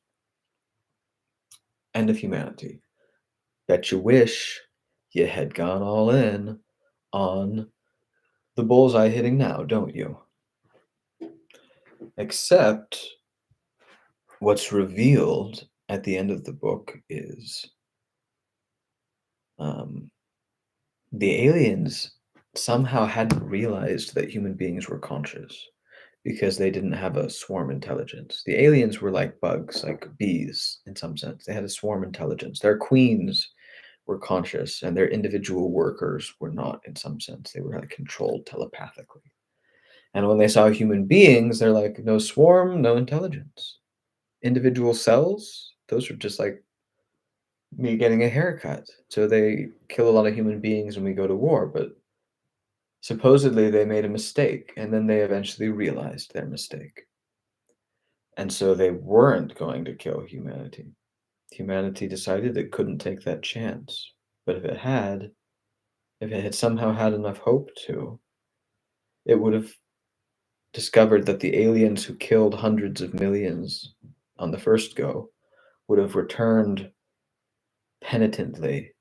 End of humanity. Bet you wish you had gone all in on the bullseye hitting now, don't you? Except what's revealed at the end of the book is the aliens somehow hadn't realized that human beings were conscious because they didn't have a swarm intelligence. The aliens were like bugs, like bees in some sense. They had a swarm intelligence. Their queens were conscious and their individual workers were not in some sense. They were like controlled telepathically. And when they saw human beings, they're like, no swarm, no intelligence. Individual cells, those are just like me getting a haircut. So they kill a lot of human beings when we go to war, but supposedly they made a mistake, and then they eventually realized their mistake. And so they weren't going to kill humanity. Humanity decided it couldn't take that chance. But if it had somehow had enough hope to, it would have discovered that the aliens who killed hundreds of millions on the first go would have returned penitently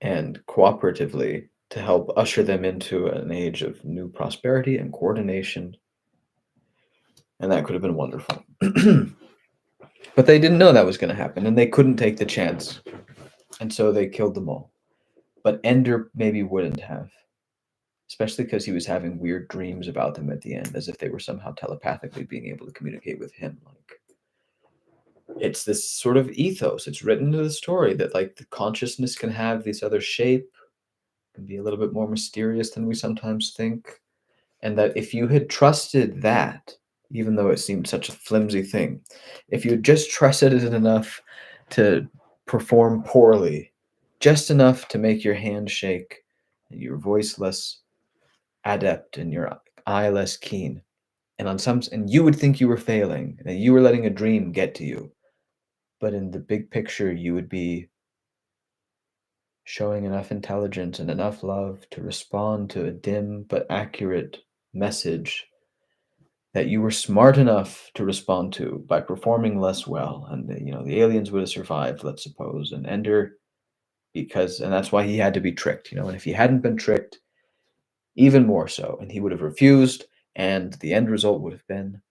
and cooperatively to help usher them into an age of new prosperity and coordination, and that could have been wonderful. But they didn't know that was going to happen, and they couldn't take the chance, and so they killed them all. But Ender maybe wouldn't have, especially because he was having weird dreams about them at the end, as if they were somehow telepathically being able to communicate with him. Like, it's this sort of ethos. It's written into the story that like the consciousness can have this other shape, can be a little bit more mysterious than we sometimes think, and that if you had trusted that, even though it seemed such a flimsy thing, if you had just trusted it enough to perform poorly, just enough to make your hand shake, and your voice less adept, and your eye less keen, and you would think you were failing, and that you were letting a dream get to you, but in the big picture, you would be showing enough intelligence and enough love to respond to a dim but accurate message that you were smart enough to respond to by performing less well, and the aliens would have survived, let's suppose, and Ender, because and that's why he had to be tricked, and if he hadn't been tricked, even more so, and he would have refused, and the end result would have been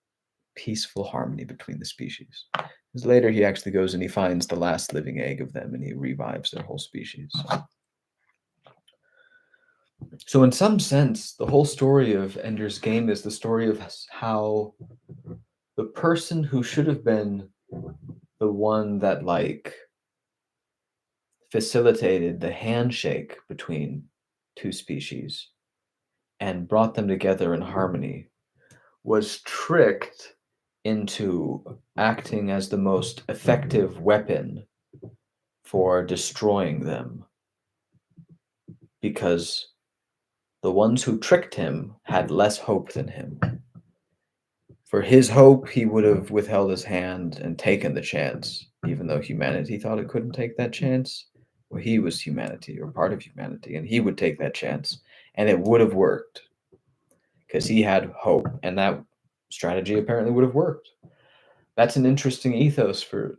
peaceful harmony between the species. Because later he actually goes and he finds the last living egg of them and he revives their whole species. So in some sense, the whole story of Ender's Game is the story of how the person who should have been the one that like facilitated the handshake between two species and brought them together in harmony was tricked into acting as the most effective weapon for destroying them, because the ones who tricked him had less hope than him. For his hope, he would have withheld his hand and taken the chance, even though humanity thought it couldn't take that chance. Well, he was humanity or part of humanity, and he would take that chance, and it would have worked because he had hope, and that strategy apparently would have worked. That's an interesting ethos for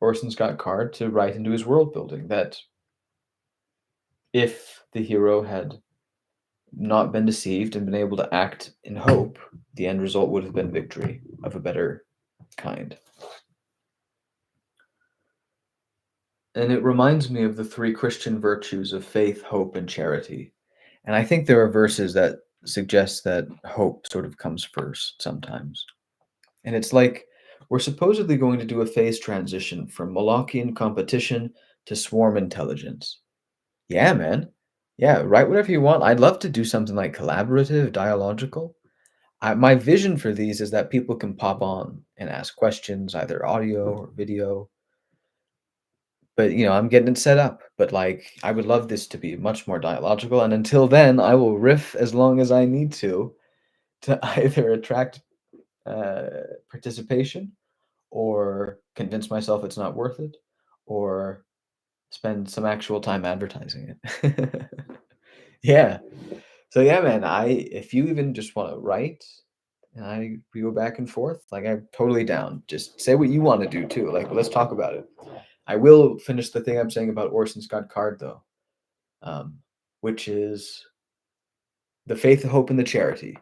Orson Scott Card to write into his world building, that if the hero had not been deceived and been able to act in hope, the end result would have been victory of a better kind. And it reminds me of the three Christian virtues of faith, hope, and charity. And I think there are verses that suggest that hope sort of comes first sometimes. And it's like we're supposedly going to do a phase transition from Molochian competition to swarm intelligence. Yeah, man. Yeah, write whatever you want. I'd love to do something like collaborative, dialogical. My vision for these is that people can pop on and ask questions, either audio or video. But I'm getting it set up. But like, I would love this to be much more dialogical. And until then, I will riff as long as I need to either attract participation, or convince myself it's not worth it, or spend some actual time advertising it. Yeah. So yeah, man, I if you even just want to write and we go back and forth, like I'm totally down. Just say what you want to do too. Like let's talk about it. I will finish the thing I'm saying about Orson Scott Card though, um, which is the faith, the hope, and the charity.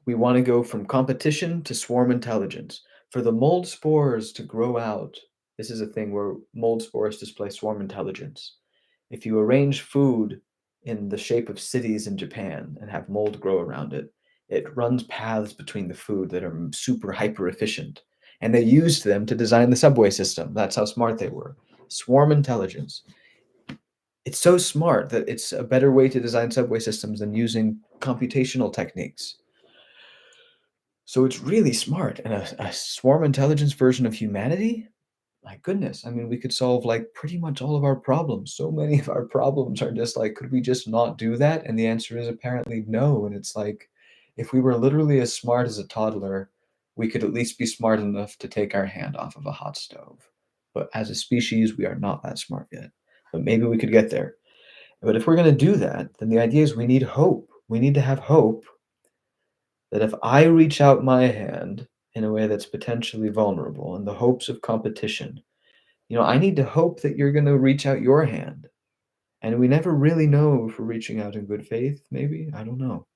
We want to go from competition to swarm intelligence. For the mold spores to grow out, this is a thing where mold spores display swarm intelligence. If you arrange food in the shape of cities in Japan and have mold grow around it, it runs paths between the food that are super hyper efficient. And they used them to design the subway system. That's how smart they were. Swarm intelligence. It's so smart that it's a better way to design subway systems than using computational techniques. So it's really smart. And a swarm intelligence version of humanity? My goodness. I mean, we could solve like pretty much all of our problems. So many of our problems are just like, could we just not do that? And the answer is apparently no. And it's like, if we were literally as smart as a toddler, we could at least be smart enough to take our hand off of a hot stove. But as a species, we are not that smart yet. But maybe we could get there. But if we're going to do that, then the idea is we need hope. We need to have hope that if I reach out my hand in a way that's potentially vulnerable in the hopes of competition, I need to hope that you're going to reach out your hand And we never really know if we're reaching out in good faith, maybe. I don't know.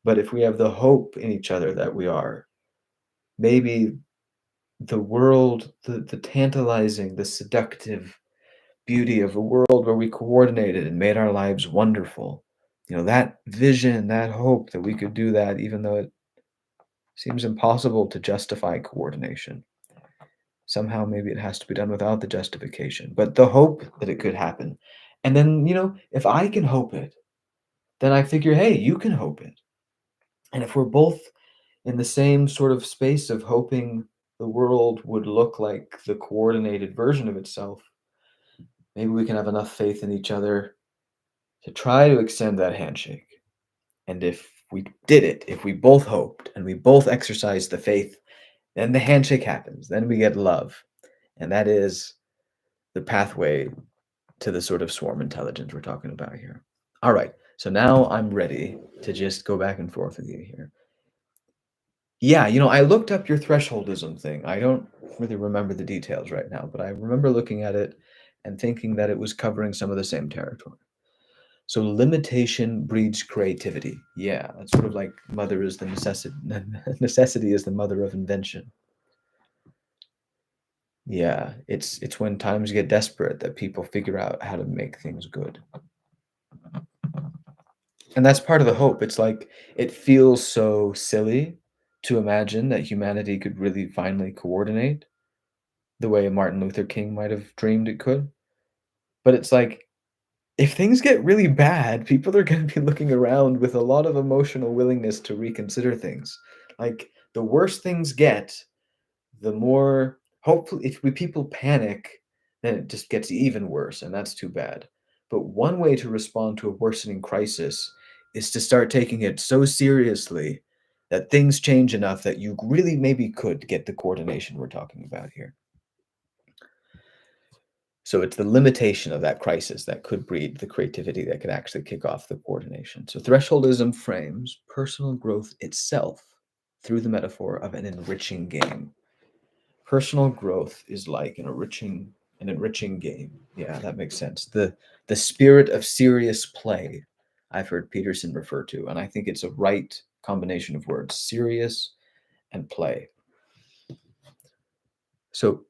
But if we have the hope in each other that we are, maybe the world, the tantalizing, the seductive beauty of a world where we coordinated and made our lives wonderful. That vision, that hope that we could do that, even though it seems impossible to justify coordination. Somehow, maybe it has to be done without the justification, but the hope that it could happen. And then, if I can hope it, then I figure, hey, you can hope it. And if we're both in the same sort of space of hoping the world would look like the coordinated version of itself, maybe we can have enough faith in each other to try to extend that handshake. And if we did it, if we both hoped and we both exercised the faith, then the handshake happens. Then we get love. And that is the pathway to the sort of swarm intelligence we're talking about here. All right. So now I'm ready to just go back and forth with you here. Yeah, I looked up your thresholdism thing. I don't really remember the details right now, but I remember looking at it and thinking that it was covering some of the same territory. So limitation breeds creativity. Yeah, that's sort of like mother is the necessity. Necessity is the mother of invention. Yeah, it's when times get desperate that people figure out how to make things good. And that's part of the hope. It's like it feels so silly to imagine that humanity could really finally coordinate the way Martin Luther King might have dreamed it could. But it's like if things get really bad, people are going to be looking around with a lot of emotional willingness to reconsider things. Like the worse things get, the more hopefully if people panic, then it just gets even worse, and that's too bad. But one way to respond to a worsening crisis is to start taking it so seriously that things change enough that you really maybe could get the coordination we're talking about here. So it's the limitation of that crisis that could breed the creativity that could actually kick off the coordination. So thresholdism frames personal growth itself through the metaphor of an enriching game. Personal growth is like an enriching game. Yeah, that makes sense. The spirit of serious play, I've heard Peterson refer to, and I think it's a right combination of words, serious and play. So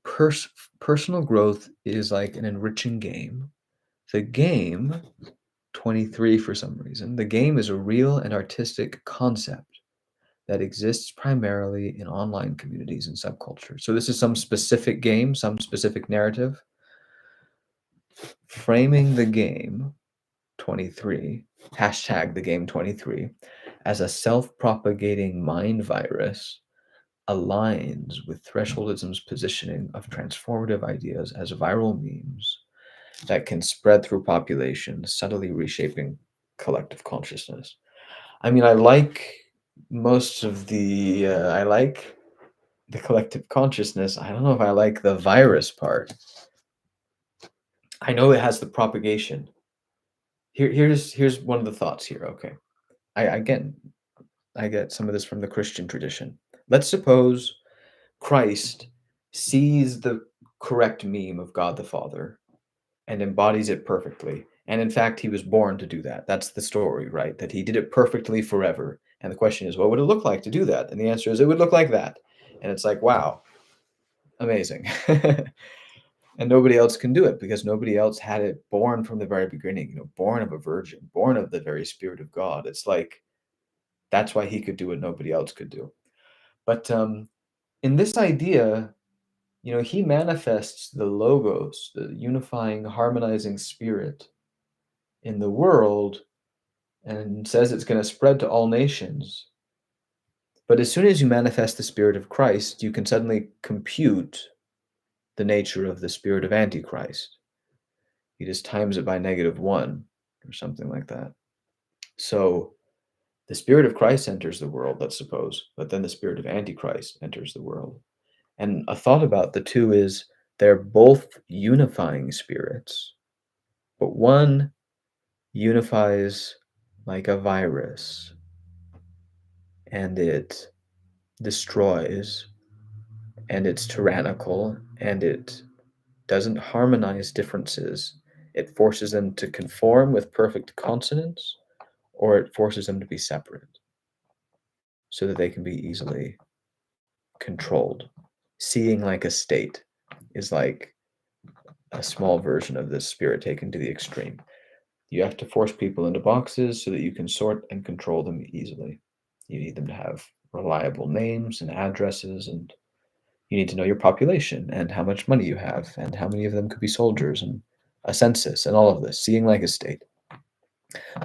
personal growth is like an enriching game. The game 23 for some reason. The game is a real and artistic concept that exists primarily in online communities and subcultures. So this is some specific game, some specific narrative. Framing the game 23, hashtag the game 23, as a self-propagating mind virus aligns with thresholdism's positioning of transformative ideas as viral memes that can spread through populations, subtly reshaping collective consciousness. I mean, I like most of I like the collective consciousness. I don't know if I like the virus part. I know it has the propagation. Here's one of the thoughts here. Okay, I get some of this from the Christian tradition. Let's suppose Christ sees the correct meme of God the Father and embodies it perfectly. And in fact, he was born to do that. That's the story, right? That he did it perfectly forever. And the question is, what would it look like to do that? And the answer is, it would look like that. And it's like, wow, amazing. And nobody else can do it because nobody else had it born from the very beginning, born of a virgin, born of the very Spirit of God. It's like, that's why he could do what nobody else could do. But in this idea, he manifests the logos, the unifying, harmonizing spirit in the world and says it's going to spread to all nations. But as soon as you manifest the spirit of Christ, you can suddenly compute the nature of the spirit of Antichrist. He just times it by -1 or something like that. So the spirit of Christ enters the world, let's suppose, but then the spirit of Antichrist enters the world. And a thought about the two is they're both unifying spirits, but one unifies like a virus and it destroys and it's tyrannical and it doesn't harmonize differences. It forces them to conform with perfect consonance, or it forces them to be separate so that they can be easily controlled. Seeing like a state is like a small version of this spirit taken to the extreme. You have to force people into boxes so that you can sort and control them easily. You need them to have reliable names and addresses, and you need to know your population and how much money you have and how many of them could be soldiers and a census and all of this, seeing like a state.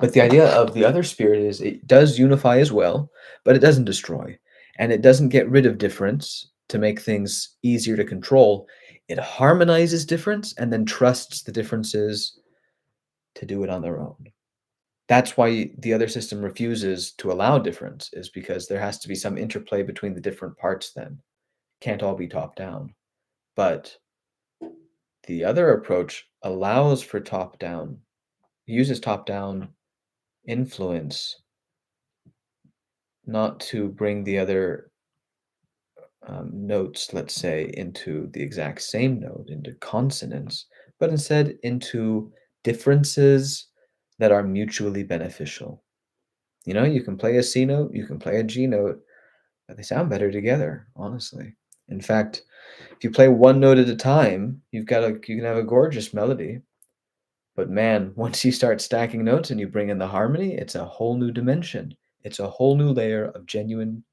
But the idea of the other spirit is it does unify as well, but it doesn't destroy. And it doesn't get rid of difference to make things easier to control. It harmonizes difference and then trusts the differences to do it on their own. That's why the other system refuses to allow difference, is because there has to be some interplay between the different parts then. Can't all be top down. But the other approach allows for top down, uses top down influence not to bring the other notes, let's say, into the exact same note, into consonants, but instead into differences that are mutually beneficial. You know, you can play a C note, you can play a G note, but they sound better together, honestly. In fact, if you play one note at a time, you can have a gorgeous melody. But man, once you start stacking notes and you bring in the harmony, it's a whole new dimension. It's a whole new layer of genuine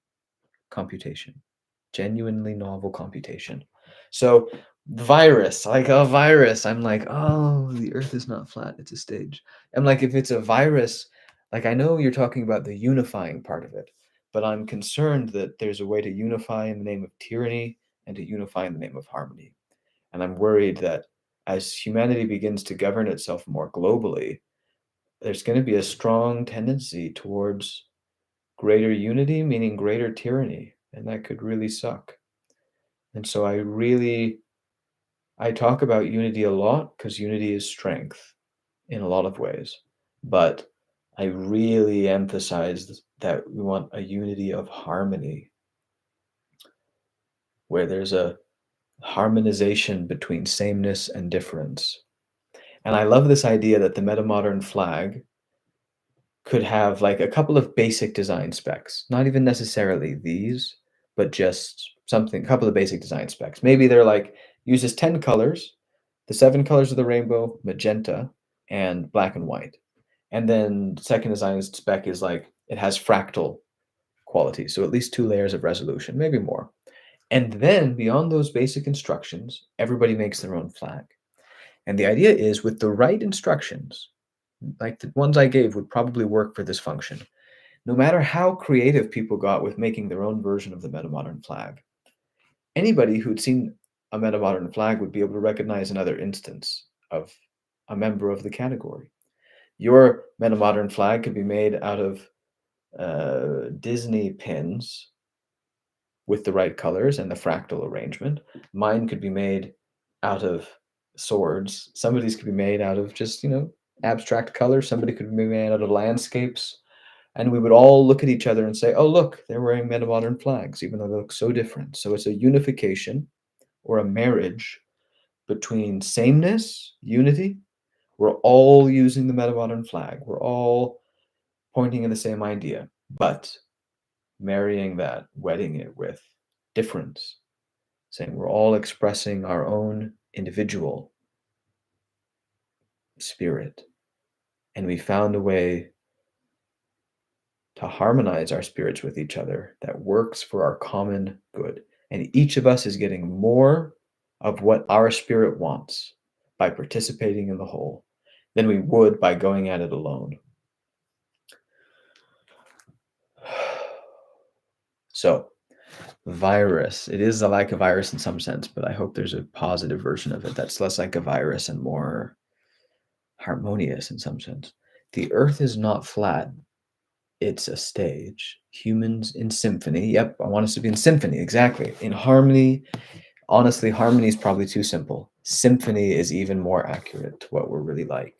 computation, genuinely novel computation. So, virus, like a virus, I'm like, oh, the earth is not flat, it's a stage. I'm like, if it's a virus, like I know you're talking about the unifying part of it, but I'm concerned that there's a way to unify in the name of tyranny and to unify in the name of harmony. And I'm worried that as humanity begins to govern itself more globally, there's going to be a strong tendency towards greater unity, meaning greater tyranny, and that could really suck. And so I talk about unity a lot because unity is strength in a lot of ways. But I really emphasize that we want a unity of harmony where there's a harmonization between sameness and difference. And I love this idea that the metamodern flag could have like a couple of basic design specs, not even necessarily these, but just something, a couple of basic design specs. Maybe they're like uses 10 colors, the 7 colors of the rainbow, magenta, and black and white. And then second design spec is like it has fractal quality, so at least 2 layers of resolution, maybe more. And then beyond those basic instructions, everybody makes their own flag. And the idea is with the right instructions, like the ones I gave would probably work for this function. No matter how creative people got with making their own version of the metamodern flag, anybody who'd seen a metamodern flag would be able to recognize another instance of a member of the category. Your metamodern flag could be made out of Disney pins with the right colors and the fractal arrangement. Mine could be made out of swords. Somebody's could be made out of just, abstract colors. Somebody could be made out of landscapes. And we would all look at each other and say, oh, look, they're wearing metamodern flags, even though they look so different. So it's a unification or a marriage between sameness, unity. We're all using the metamodern flag. We're all pointing in the same idea, but marrying that, wedding it with difference, saying we're all expressing our own individual spirit. And we found a way to harmonize our spirits with each other that works for our common good. And each of us is getting more of what our spirit wants by participating in the whole than we would by going at it alone. So, virus. It is like a virus in some sense, but I hope there's a positive version of it that's less like a virus and more harmonious in some sense. The earth is not flat. It's a stage. Humans in symphony. Yep, I want us to be in symphony. Exactly. In harmony. Honestly, harmony is probably too simple. Symphony is even more accurate to what we're really like.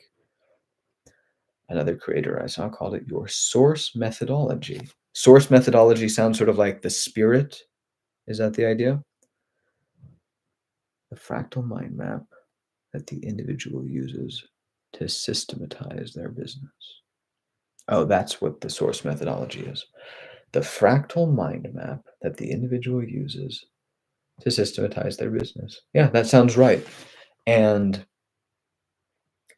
Another creator I saw called it your source methodology. Source methodology sounds sort of like the spirit. Is that the idea? The fractal mind map that the individual uses. to systematize their business. Oh, that's what the source methodology is. The fractal mind map that the individual uses to systematize their business. Yeah, that sounds right. And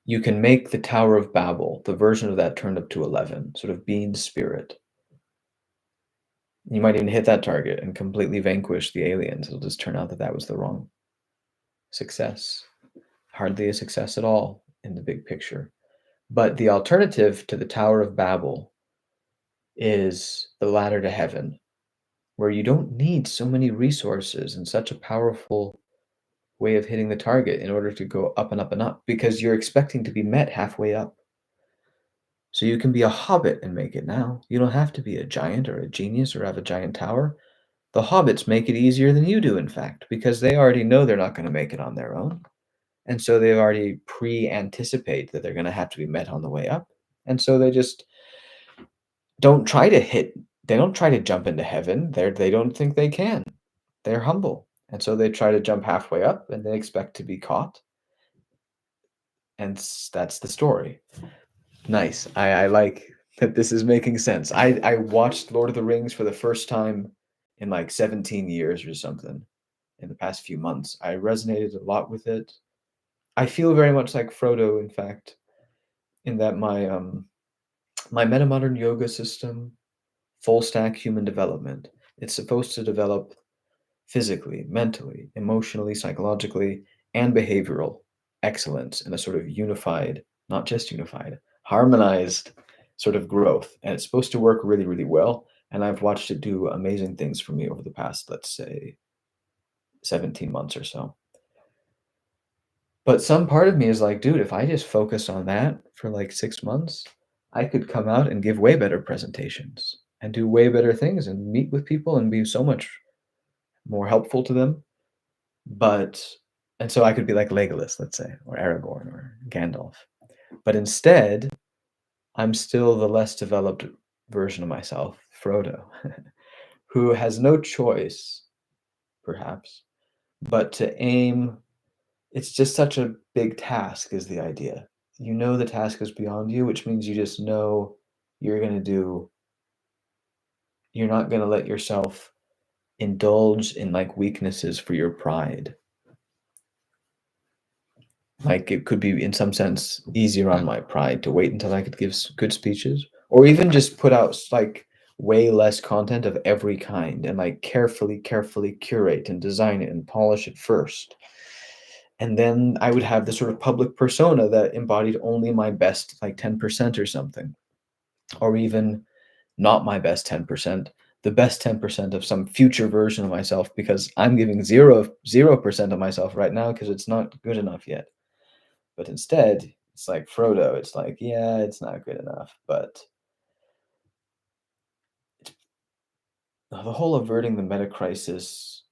you can make the Tower of Babel, the version of that turned up to 11, sort of being spirit. You might even hit that target and completely vanquish the aliens. It'll just turn out that that was the wrong success. Hardly a success at all in the big picture. But the alternative to the Tower of Babel is the ladder to heaven, where you don't need so many resources and such a powerful way of hitting the target in order to go up and up and up, because you're expecting to be met halfway up. So you can be a hobbit and make it now. You don't have to be a giant or a genius or have a giant tower. The hobbits make it easier than you do, in fact, because they already know they're not going to make it on their own. And so they already pre-anticipate that they're going to have to be met on the way up. And so they just don't try to hit, they don't try to jump into heaven. They don't think they can. They're humble. And so they try to jump halfway up and they expect to be caught. And that's the story. Nice. I like that this is making sense. I watched Lord of the Rings for the first time in like 17 years or something in the past few months. I resonated a lot with it. I feel very much like Frodo, in fact, in that my Metamodern yoga system, full stack human development, it's supposed to develop physically, mentally, emotionally, psychologically, and behavioral excellence in a sort of unified, not just unified, harmonized sort of growth. And it's supposed to work really, really well. And I've watched it do amazing things for me over the past, let's say, 17 months or so. But some part of me is like, dude, if I just focus on that for like 6 months, I could come out and give way better presentations and do way better things and meet with people and be so much more helpful to them. But and so I could be like Legolas, let's say, or Aragorn or Gandalf. But instead, I'm still the less developed version of myself, Frodo, who has no choice, perhaps, but to aim. It's just such a big task, is the idea. You know the task is beyond you, which means you just know you're going to do, you're not going to let yourself indulge in like weaknesses for your pride. Like it could be, in some sense, easier on my pride to wait until I could give good speeches, or even just put out like way less content of every kind and like carefully curate and design it and polish it first. And then I would have this sort of public persona that embodied only my best like 10% or something, or even not my best 10%, the best 10% of some future version of myself, because I'm giving 0% of myself right now because it's not good enough yet. But instead, it's like Frodo. It's like, yeah, it's not good enough. But the whole averting the meta crisis,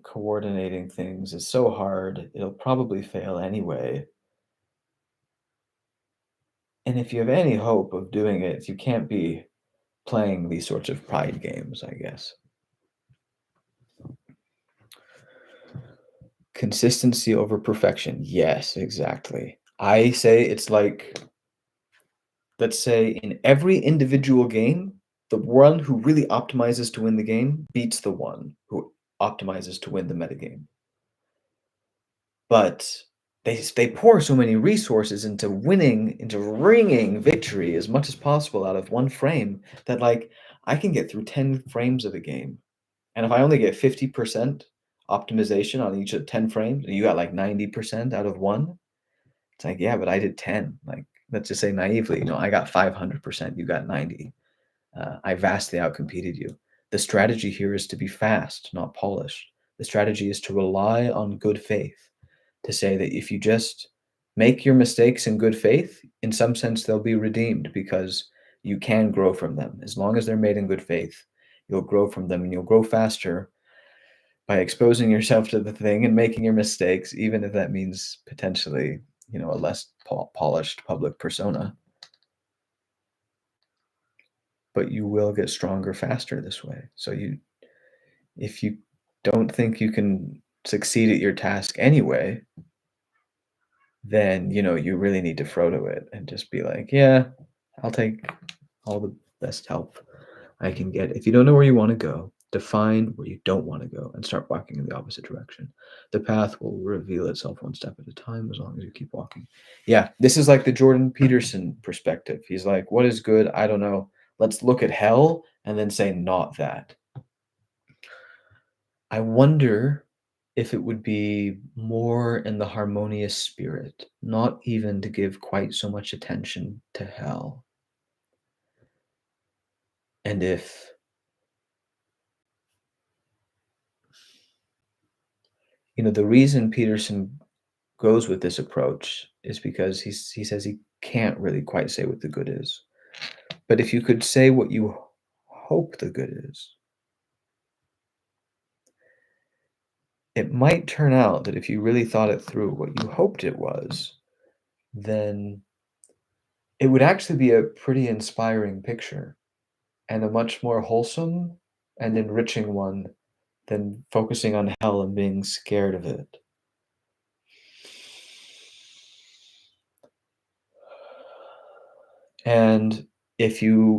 coordinating things is so hard. It'll probably fail anyway. And if you have any hope of doing it, you can't be playing these sorts of pride games, I guess. Consistency over perfection. Yes, exactly. I say it's like, let's say in every individual game, the one who really optimizes to win the game beats the one who optimizes to win the metagame. But they pour so many resources into winning, into wringing victory as much as possible out of one frame that like I can get through 10 frames of a game. And if I only get 50% optimization on each of 10 frames, and you got like 90% out of one, it's like, yeah, but I did 10. Like, let's just say naively, I got 500%, you got 90. I vastly outcompeted you. The strategy here is to be fast, not polished. The strategy is to rely on good faith, to say that if you just make your mistakes in good faith, in some sense, they'll be redeemed because you can grow from them. As long as they're made in good faith, you'll grow from them and you'll grow faster by exposing yourself to the thing and making your mistakes, even if that means potentially, a less polished public persona. But you will get stronger faster this way. So if you don't think you can succeed at your task anyway, then you really need to Frodo it and just be like, yeah, I'll take all the best help I can get. If you don't know where you want to go, define where you don't want to go and start walking in the opposite direction. The path will reveal itself one step at a time as long as you keep walking. Yeah, this is like the Jordan Peterson perspective. He's like, what is good? I don't know. Let's look at hell and then say, not that. I wonder if it would be more in the harmonious spirit, not even to give quite so much attention to hell. And if, the reason Peterson goes with this approach is because he says he can't really quite say what the good is. But if you could say what you hope the good is, it might turn out that if you really thought it through, what you hoped it was, then it would actually be a pretty inspiring picture and a much more wholesome and enriching one than focusing on hell and being scared of it. And if you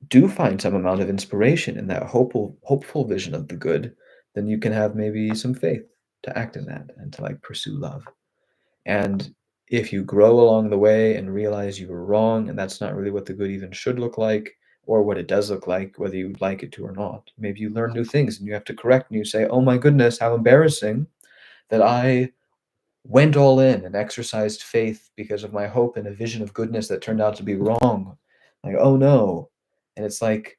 do find some amount of inspiration in that hopeful vision of the good, then you can have maybe some faith to act in that and to like pursue love. And if you grow along the way and realize you were wrong and that's not really what the good even should look like, or what it does look like, whether you like it to or not, maybe you learn new things and you have to correct and you say, oh my goodness, how embarrassing that I went all in and exercised faith because of my hope and a vision of goodness that turned out to be wrong. Like, oh no. And it's like,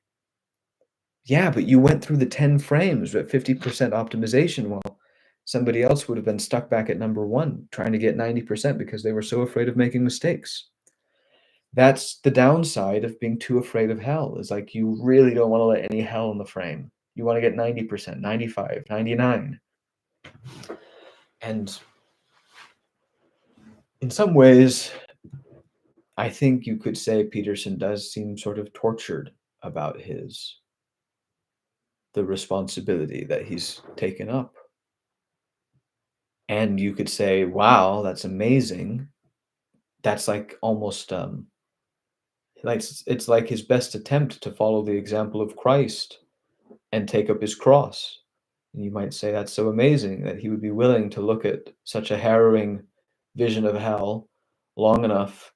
yeah, but you went through the 10 frames at 50% optimization while somebody else would have been stuck back at number one trying to get 90% because they were so afraid of making mistakes. That's the downside of being too afraid of hell, is like you really don't want to let any hell in the frame. You want to get 90%, 95, 99. And in some ways, I think you could say Peterson does seem sort of tortured about the responsibility that he's taken up. And you could say, wow, that's amazing. That's like almost like it's like his best attempt to follow the example of Christ and take up his cross. And you might say that's so amazing that he would be willing to look at such a harrowing vision of hell long enough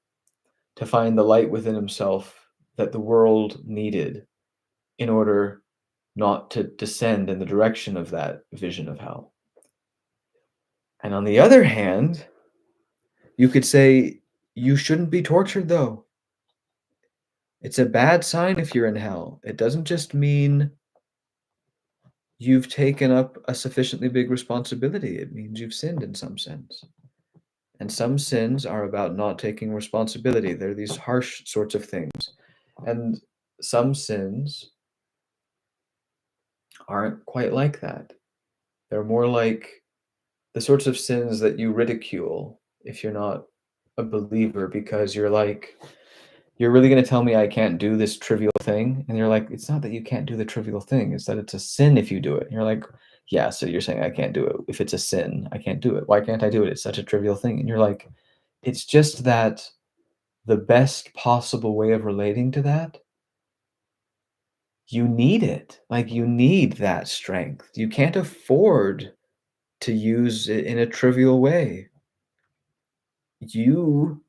to find the light within himself that the world needed in order not to descend in the direction of that vision of hell. And on the other hand, you could say you shouldn't be tortured though. It's a bad sign if you're in hell. It doesn't just mean you've taken up a sufficiently big responsibility. It means you've sinned in some sense. And some sins are about not taking responsibility. They're these harsh sorts of things. And some sins aren't quite like that. They're more like the sorts of sins that you ridicule if you're not a believer because you're like, you're really going to tell me I can't do this trivial thing? And you're like, it's not that you can't do the trivial thing, it's that it's a sin if you do it. And you're like, yeah, so you're saying I can't do it. If it's a sin, I can't do it. Why can't I do it? It's such a trivial thing. And you're like, it's just that the best possible way of relating to that, you need it. Like, you need that strength. You can't afford to use it in a trivial way. You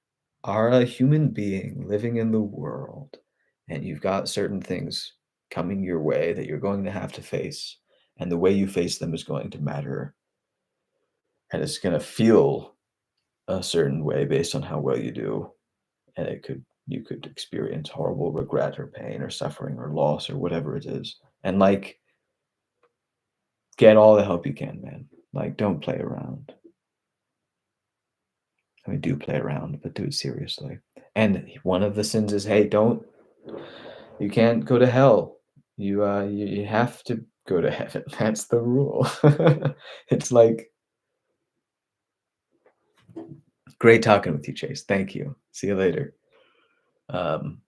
are a human being living in the world, and you've got certain things coming your way that you're going to have to face, and the way you face them is going to matter, and it's going to feel a certain way based on how well you do, and you could experience horrible regret or pain or suffering or loss or whatever it is, and like, get all the help you can, man. Like, don't play around. I mean, do play around, but do it seriously. And one of the sins is, hey, you can't go to hell. You have to go to heaven. That's the rule. It's like, great talking with you, Chase. Thank you. See you later. Um,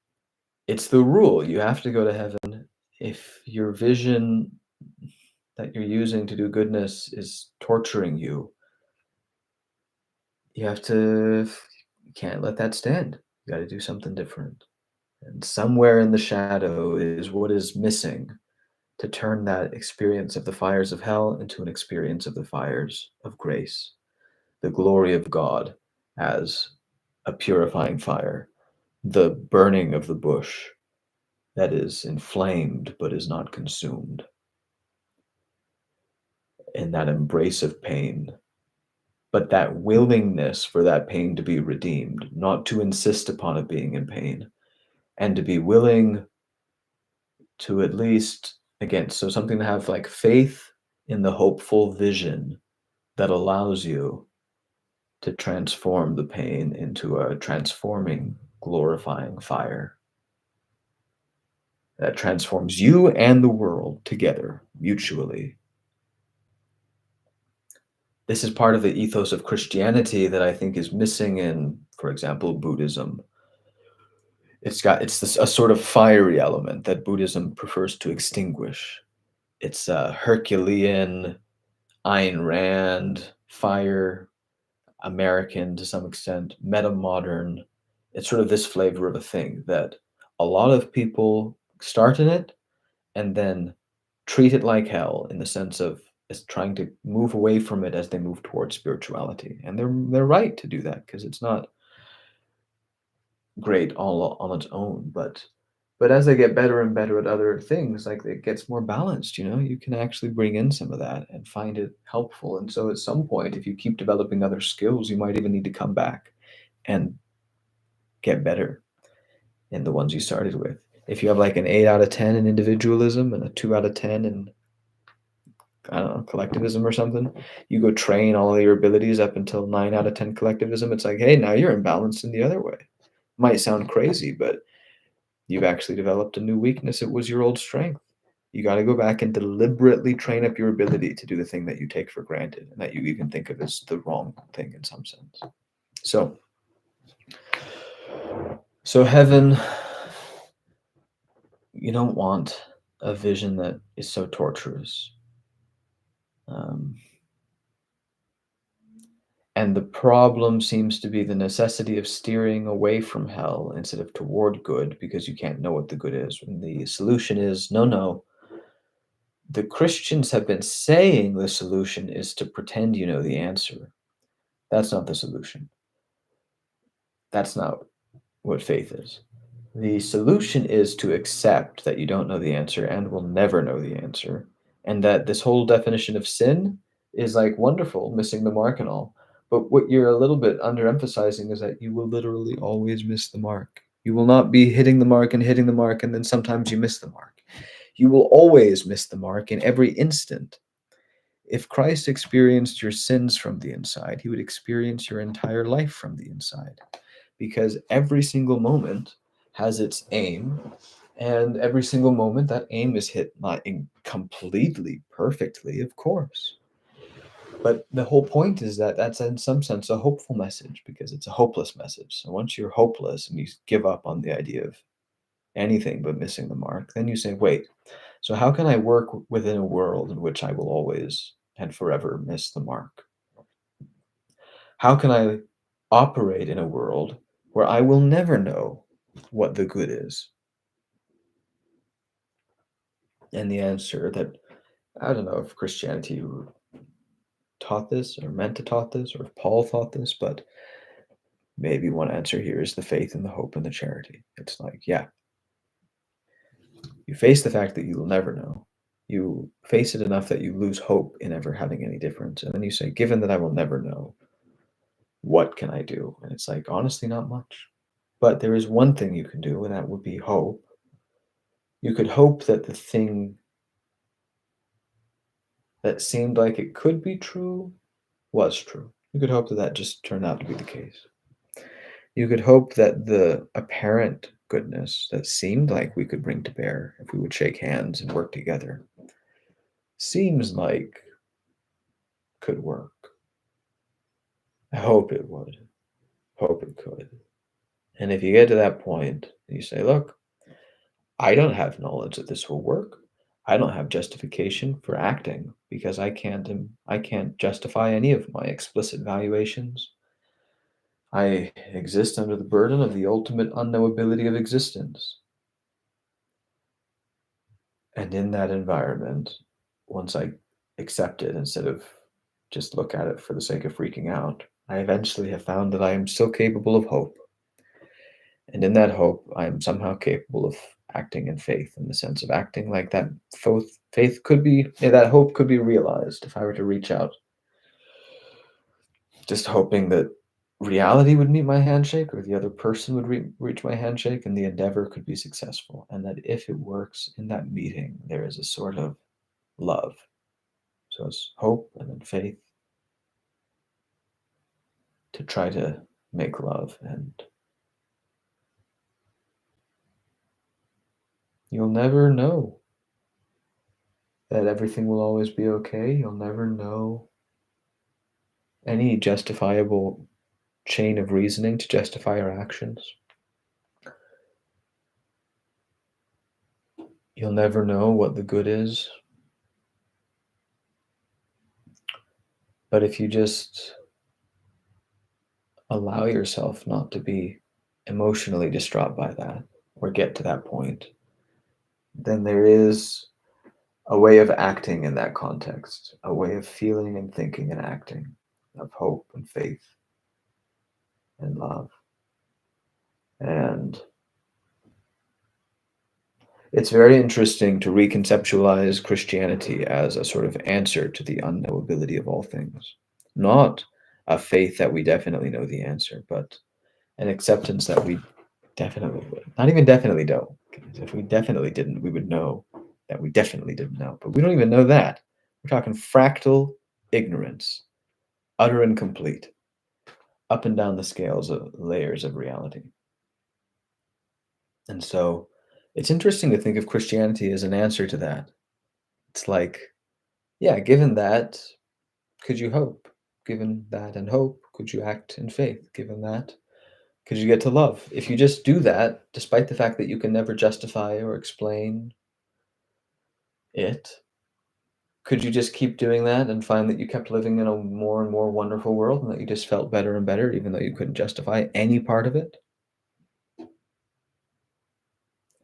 it's the rule. You have to go to heaven. If your vision that you're using to do goodness is torturing you, you have to, you can't let that stand. You got to do something different. And somewhere in the shadow is what is missing to turn that experience of the fires of hell into an experience of the fires of grace, the glory of God as a purifying fire, the burning of the bush that is inflamed but is not consumed, and that embrace of pain, but that willingness for that pain to be redeemed, not to insist upon it being in pain, and to be willing to at least, again, so something to have like faith in the hopeful vision that allows you to transform the pain into a transforming, glorifying fire that transforms you and the world together mutually. This is part of the ethos of Christianity that I think is missing in, for example, Buddhism. It's this, a sort of fiery element that Buddhism prefers to extinguish. It's a Herculean, Ayn Rand, fire, American to some extent, metamodern. It's sort of this flavor of a thing that a lot of people start in it and then treat it like hell in the sense of is trying to move away from it as they move towards spirituality. And they're right to do that because it's not great all on its own, but as they get better and better at other things, like it gets more balanced, you can actually bring in some of that and find it helpful. And so at some point, if you keep developing other skills, you might even need to come back and get better in the ones you started with. If you have like an 8 out of 10 in individualism and a 2 out of 10 in, I don't know, collectivism or something, you go train all of your abilities up until 9 out of 10 collectivism. It's like, hey, now you're imbalanced in the other way. Might sound crazy, but you've actually developed a new weakness. It was your old strength. You got to go back and deliberately train up your ability to do the thing that you take for granted and that you even think of as the wrong thing in some sense. So heaven, you don't want a vision that is so torturous. Um, and the problem seems to be the necessity of steering away from hell instead of toward good because you can't know what the good is. And the solution is no. The Christians have been saying the solution is to pretend you know the answer. That's not the solution. That's not what faith is. The solution is to accept that you don't know the answer and will never know the answer, and that this whole definition of sin is like wonderful, missing the mark and all. But what you're a little bit underemphasizing is that you will literally always miss the mark. You will not be hitting the mark and hitting the mark, and then sometimes you miss the mark. You will always miss the mark in every instant. If Christ experienced your sins from the inside, he would experience your entire life from the inside because every single moment has its aim, and every single moment that aim is hit not completely perfectly, of course. But the whole point is that that's in some sense a hopeful message because it's a hopeless message. So once you're hopeless and you give up on the idea of anything but missing the mark, then you say, wait, so how can I work within a world in which I will always and forever miss the mark? How can I operate in a world where I will never know what the good is? And the answer that I don't know if Christianity taught this or meant to taught this or if Paul thought this, but maybe one answer here is the faith and the hope and the charity. It's like, yeah, you face the fact that you will never know. You face it enough that you lose hope in ever having any difference. And then you say, given that I will never know, what can I do? And it's like, honestly, not much. But there is one thing you can do, and that would be hope. You could hope that the thing that seemed like it could be true was true. You could hope that that just turned out to be the case. You could hope that the apparent goodness that seemed like we could bring to bear if we would shake hands and work together seems like could work. I hope it would. Hope it could. And if you get to that point, you say, look, I don't have knowledge that this will work. I don't have justification for acting because I can't justify any of my explicit valuations. I exist under the burden of the ultimate unknowability of existence. And in that environment, once I accept it instead of just look at it for the sake of freaking out, I eventually have found that I am still capable of hope. And in that hope, I am somehow capable of acting in faith, in the sense of acting like that faith could be, that hope could be realized if I were to reach out, just hoping that reality would meet my handshake or the other person would reach my handshake and the endeavor could be successful. And that if it works in that meeting, there is a sort of love. So it's hope and then faith to try to make love. And you'll never know that everything will always be okay. You'll never know any justifiable chain of reasoning to justify our actions. You'll never know what the good is. But if you just allow yourself not to be emotionally distraught by that or get to that point, then there is a way of acting in that context, a way of feeling and thinking and acting, of hope and faith and love. And it's very interesting to reconceptualize Christianity as a sort of answer to the unknowability of all things. Not a faith that we definitely know the answer, but an acceptance that we definitely would. Not even definitely don't. Because if we definitely didn't, we would know that we definitely didn't know. But we don't even know that. We're talking fractal ignorance, utter and complete, up and down the scales of layers of reality. And so it's interesting to think of Christianity as an answer to that. It's like, yeah, given that, could you hope? Given that and hope, could you act in faith? Given that, could you get to love? If you just do that, despite the fact that you can never justify or explain it, could you just keep doing that and find that you kept living in a more and more wonderful world and that you just felt better and better, even though you couldn't justify any part of it?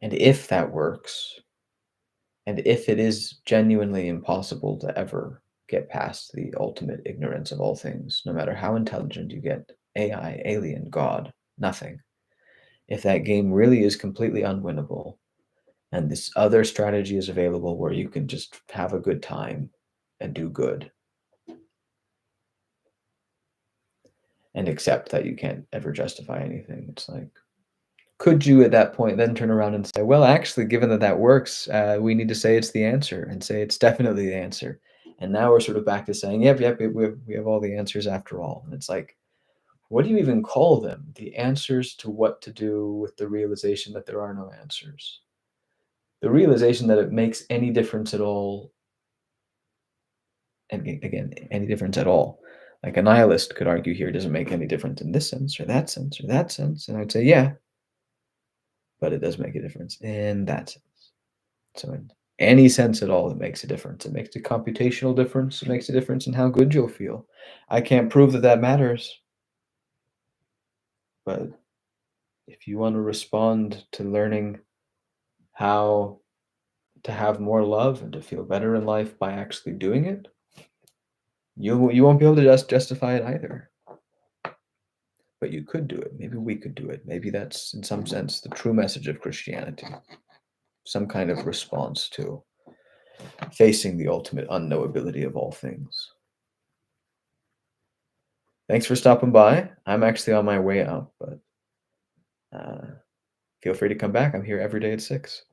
And if that works, and if it is genuinely impossible to ever get past the ultimate ignorance of all things, no matter how intelligent you get, AI, alien, God, nothing. If that game really is completely unwinnable, and this other strategy is available where you can just have a good time and do good and accept that you can't ever justify anything, it's like, could you at that point then turn around and say, well, actually, given that that works, we need to say it's the answer and say it's definitely the answer. And now we're sort of back to saying, yep, we have all the answers after all. And it's like, what do you even call them? The answers to what to do with the realization that there are no answers. The realization that it makes any difference at all. And again, any difference at all. Like a nihilist could argue here, doesn't make any difference in this sense or that sense or that sense. And I'd say, yeah, but it does make a difference in that sense. So in any sense at all, it makes a difference. It makes a computational difference. It makes a difference in how good you'll feel. I can't prove that that matters, but if you want to respond to learning how to have more love and to feel better in life by actually doing it, you won't be able to just justify it either. But you could do it. Maybe we could do it. Maybe that's in some sense the true message of Christianity. Some kind of response to facing the ultimate unknowability of all things. Thanks for stopping by. I'm actually on my way out, but feel free to come back. I'm here every day at 6.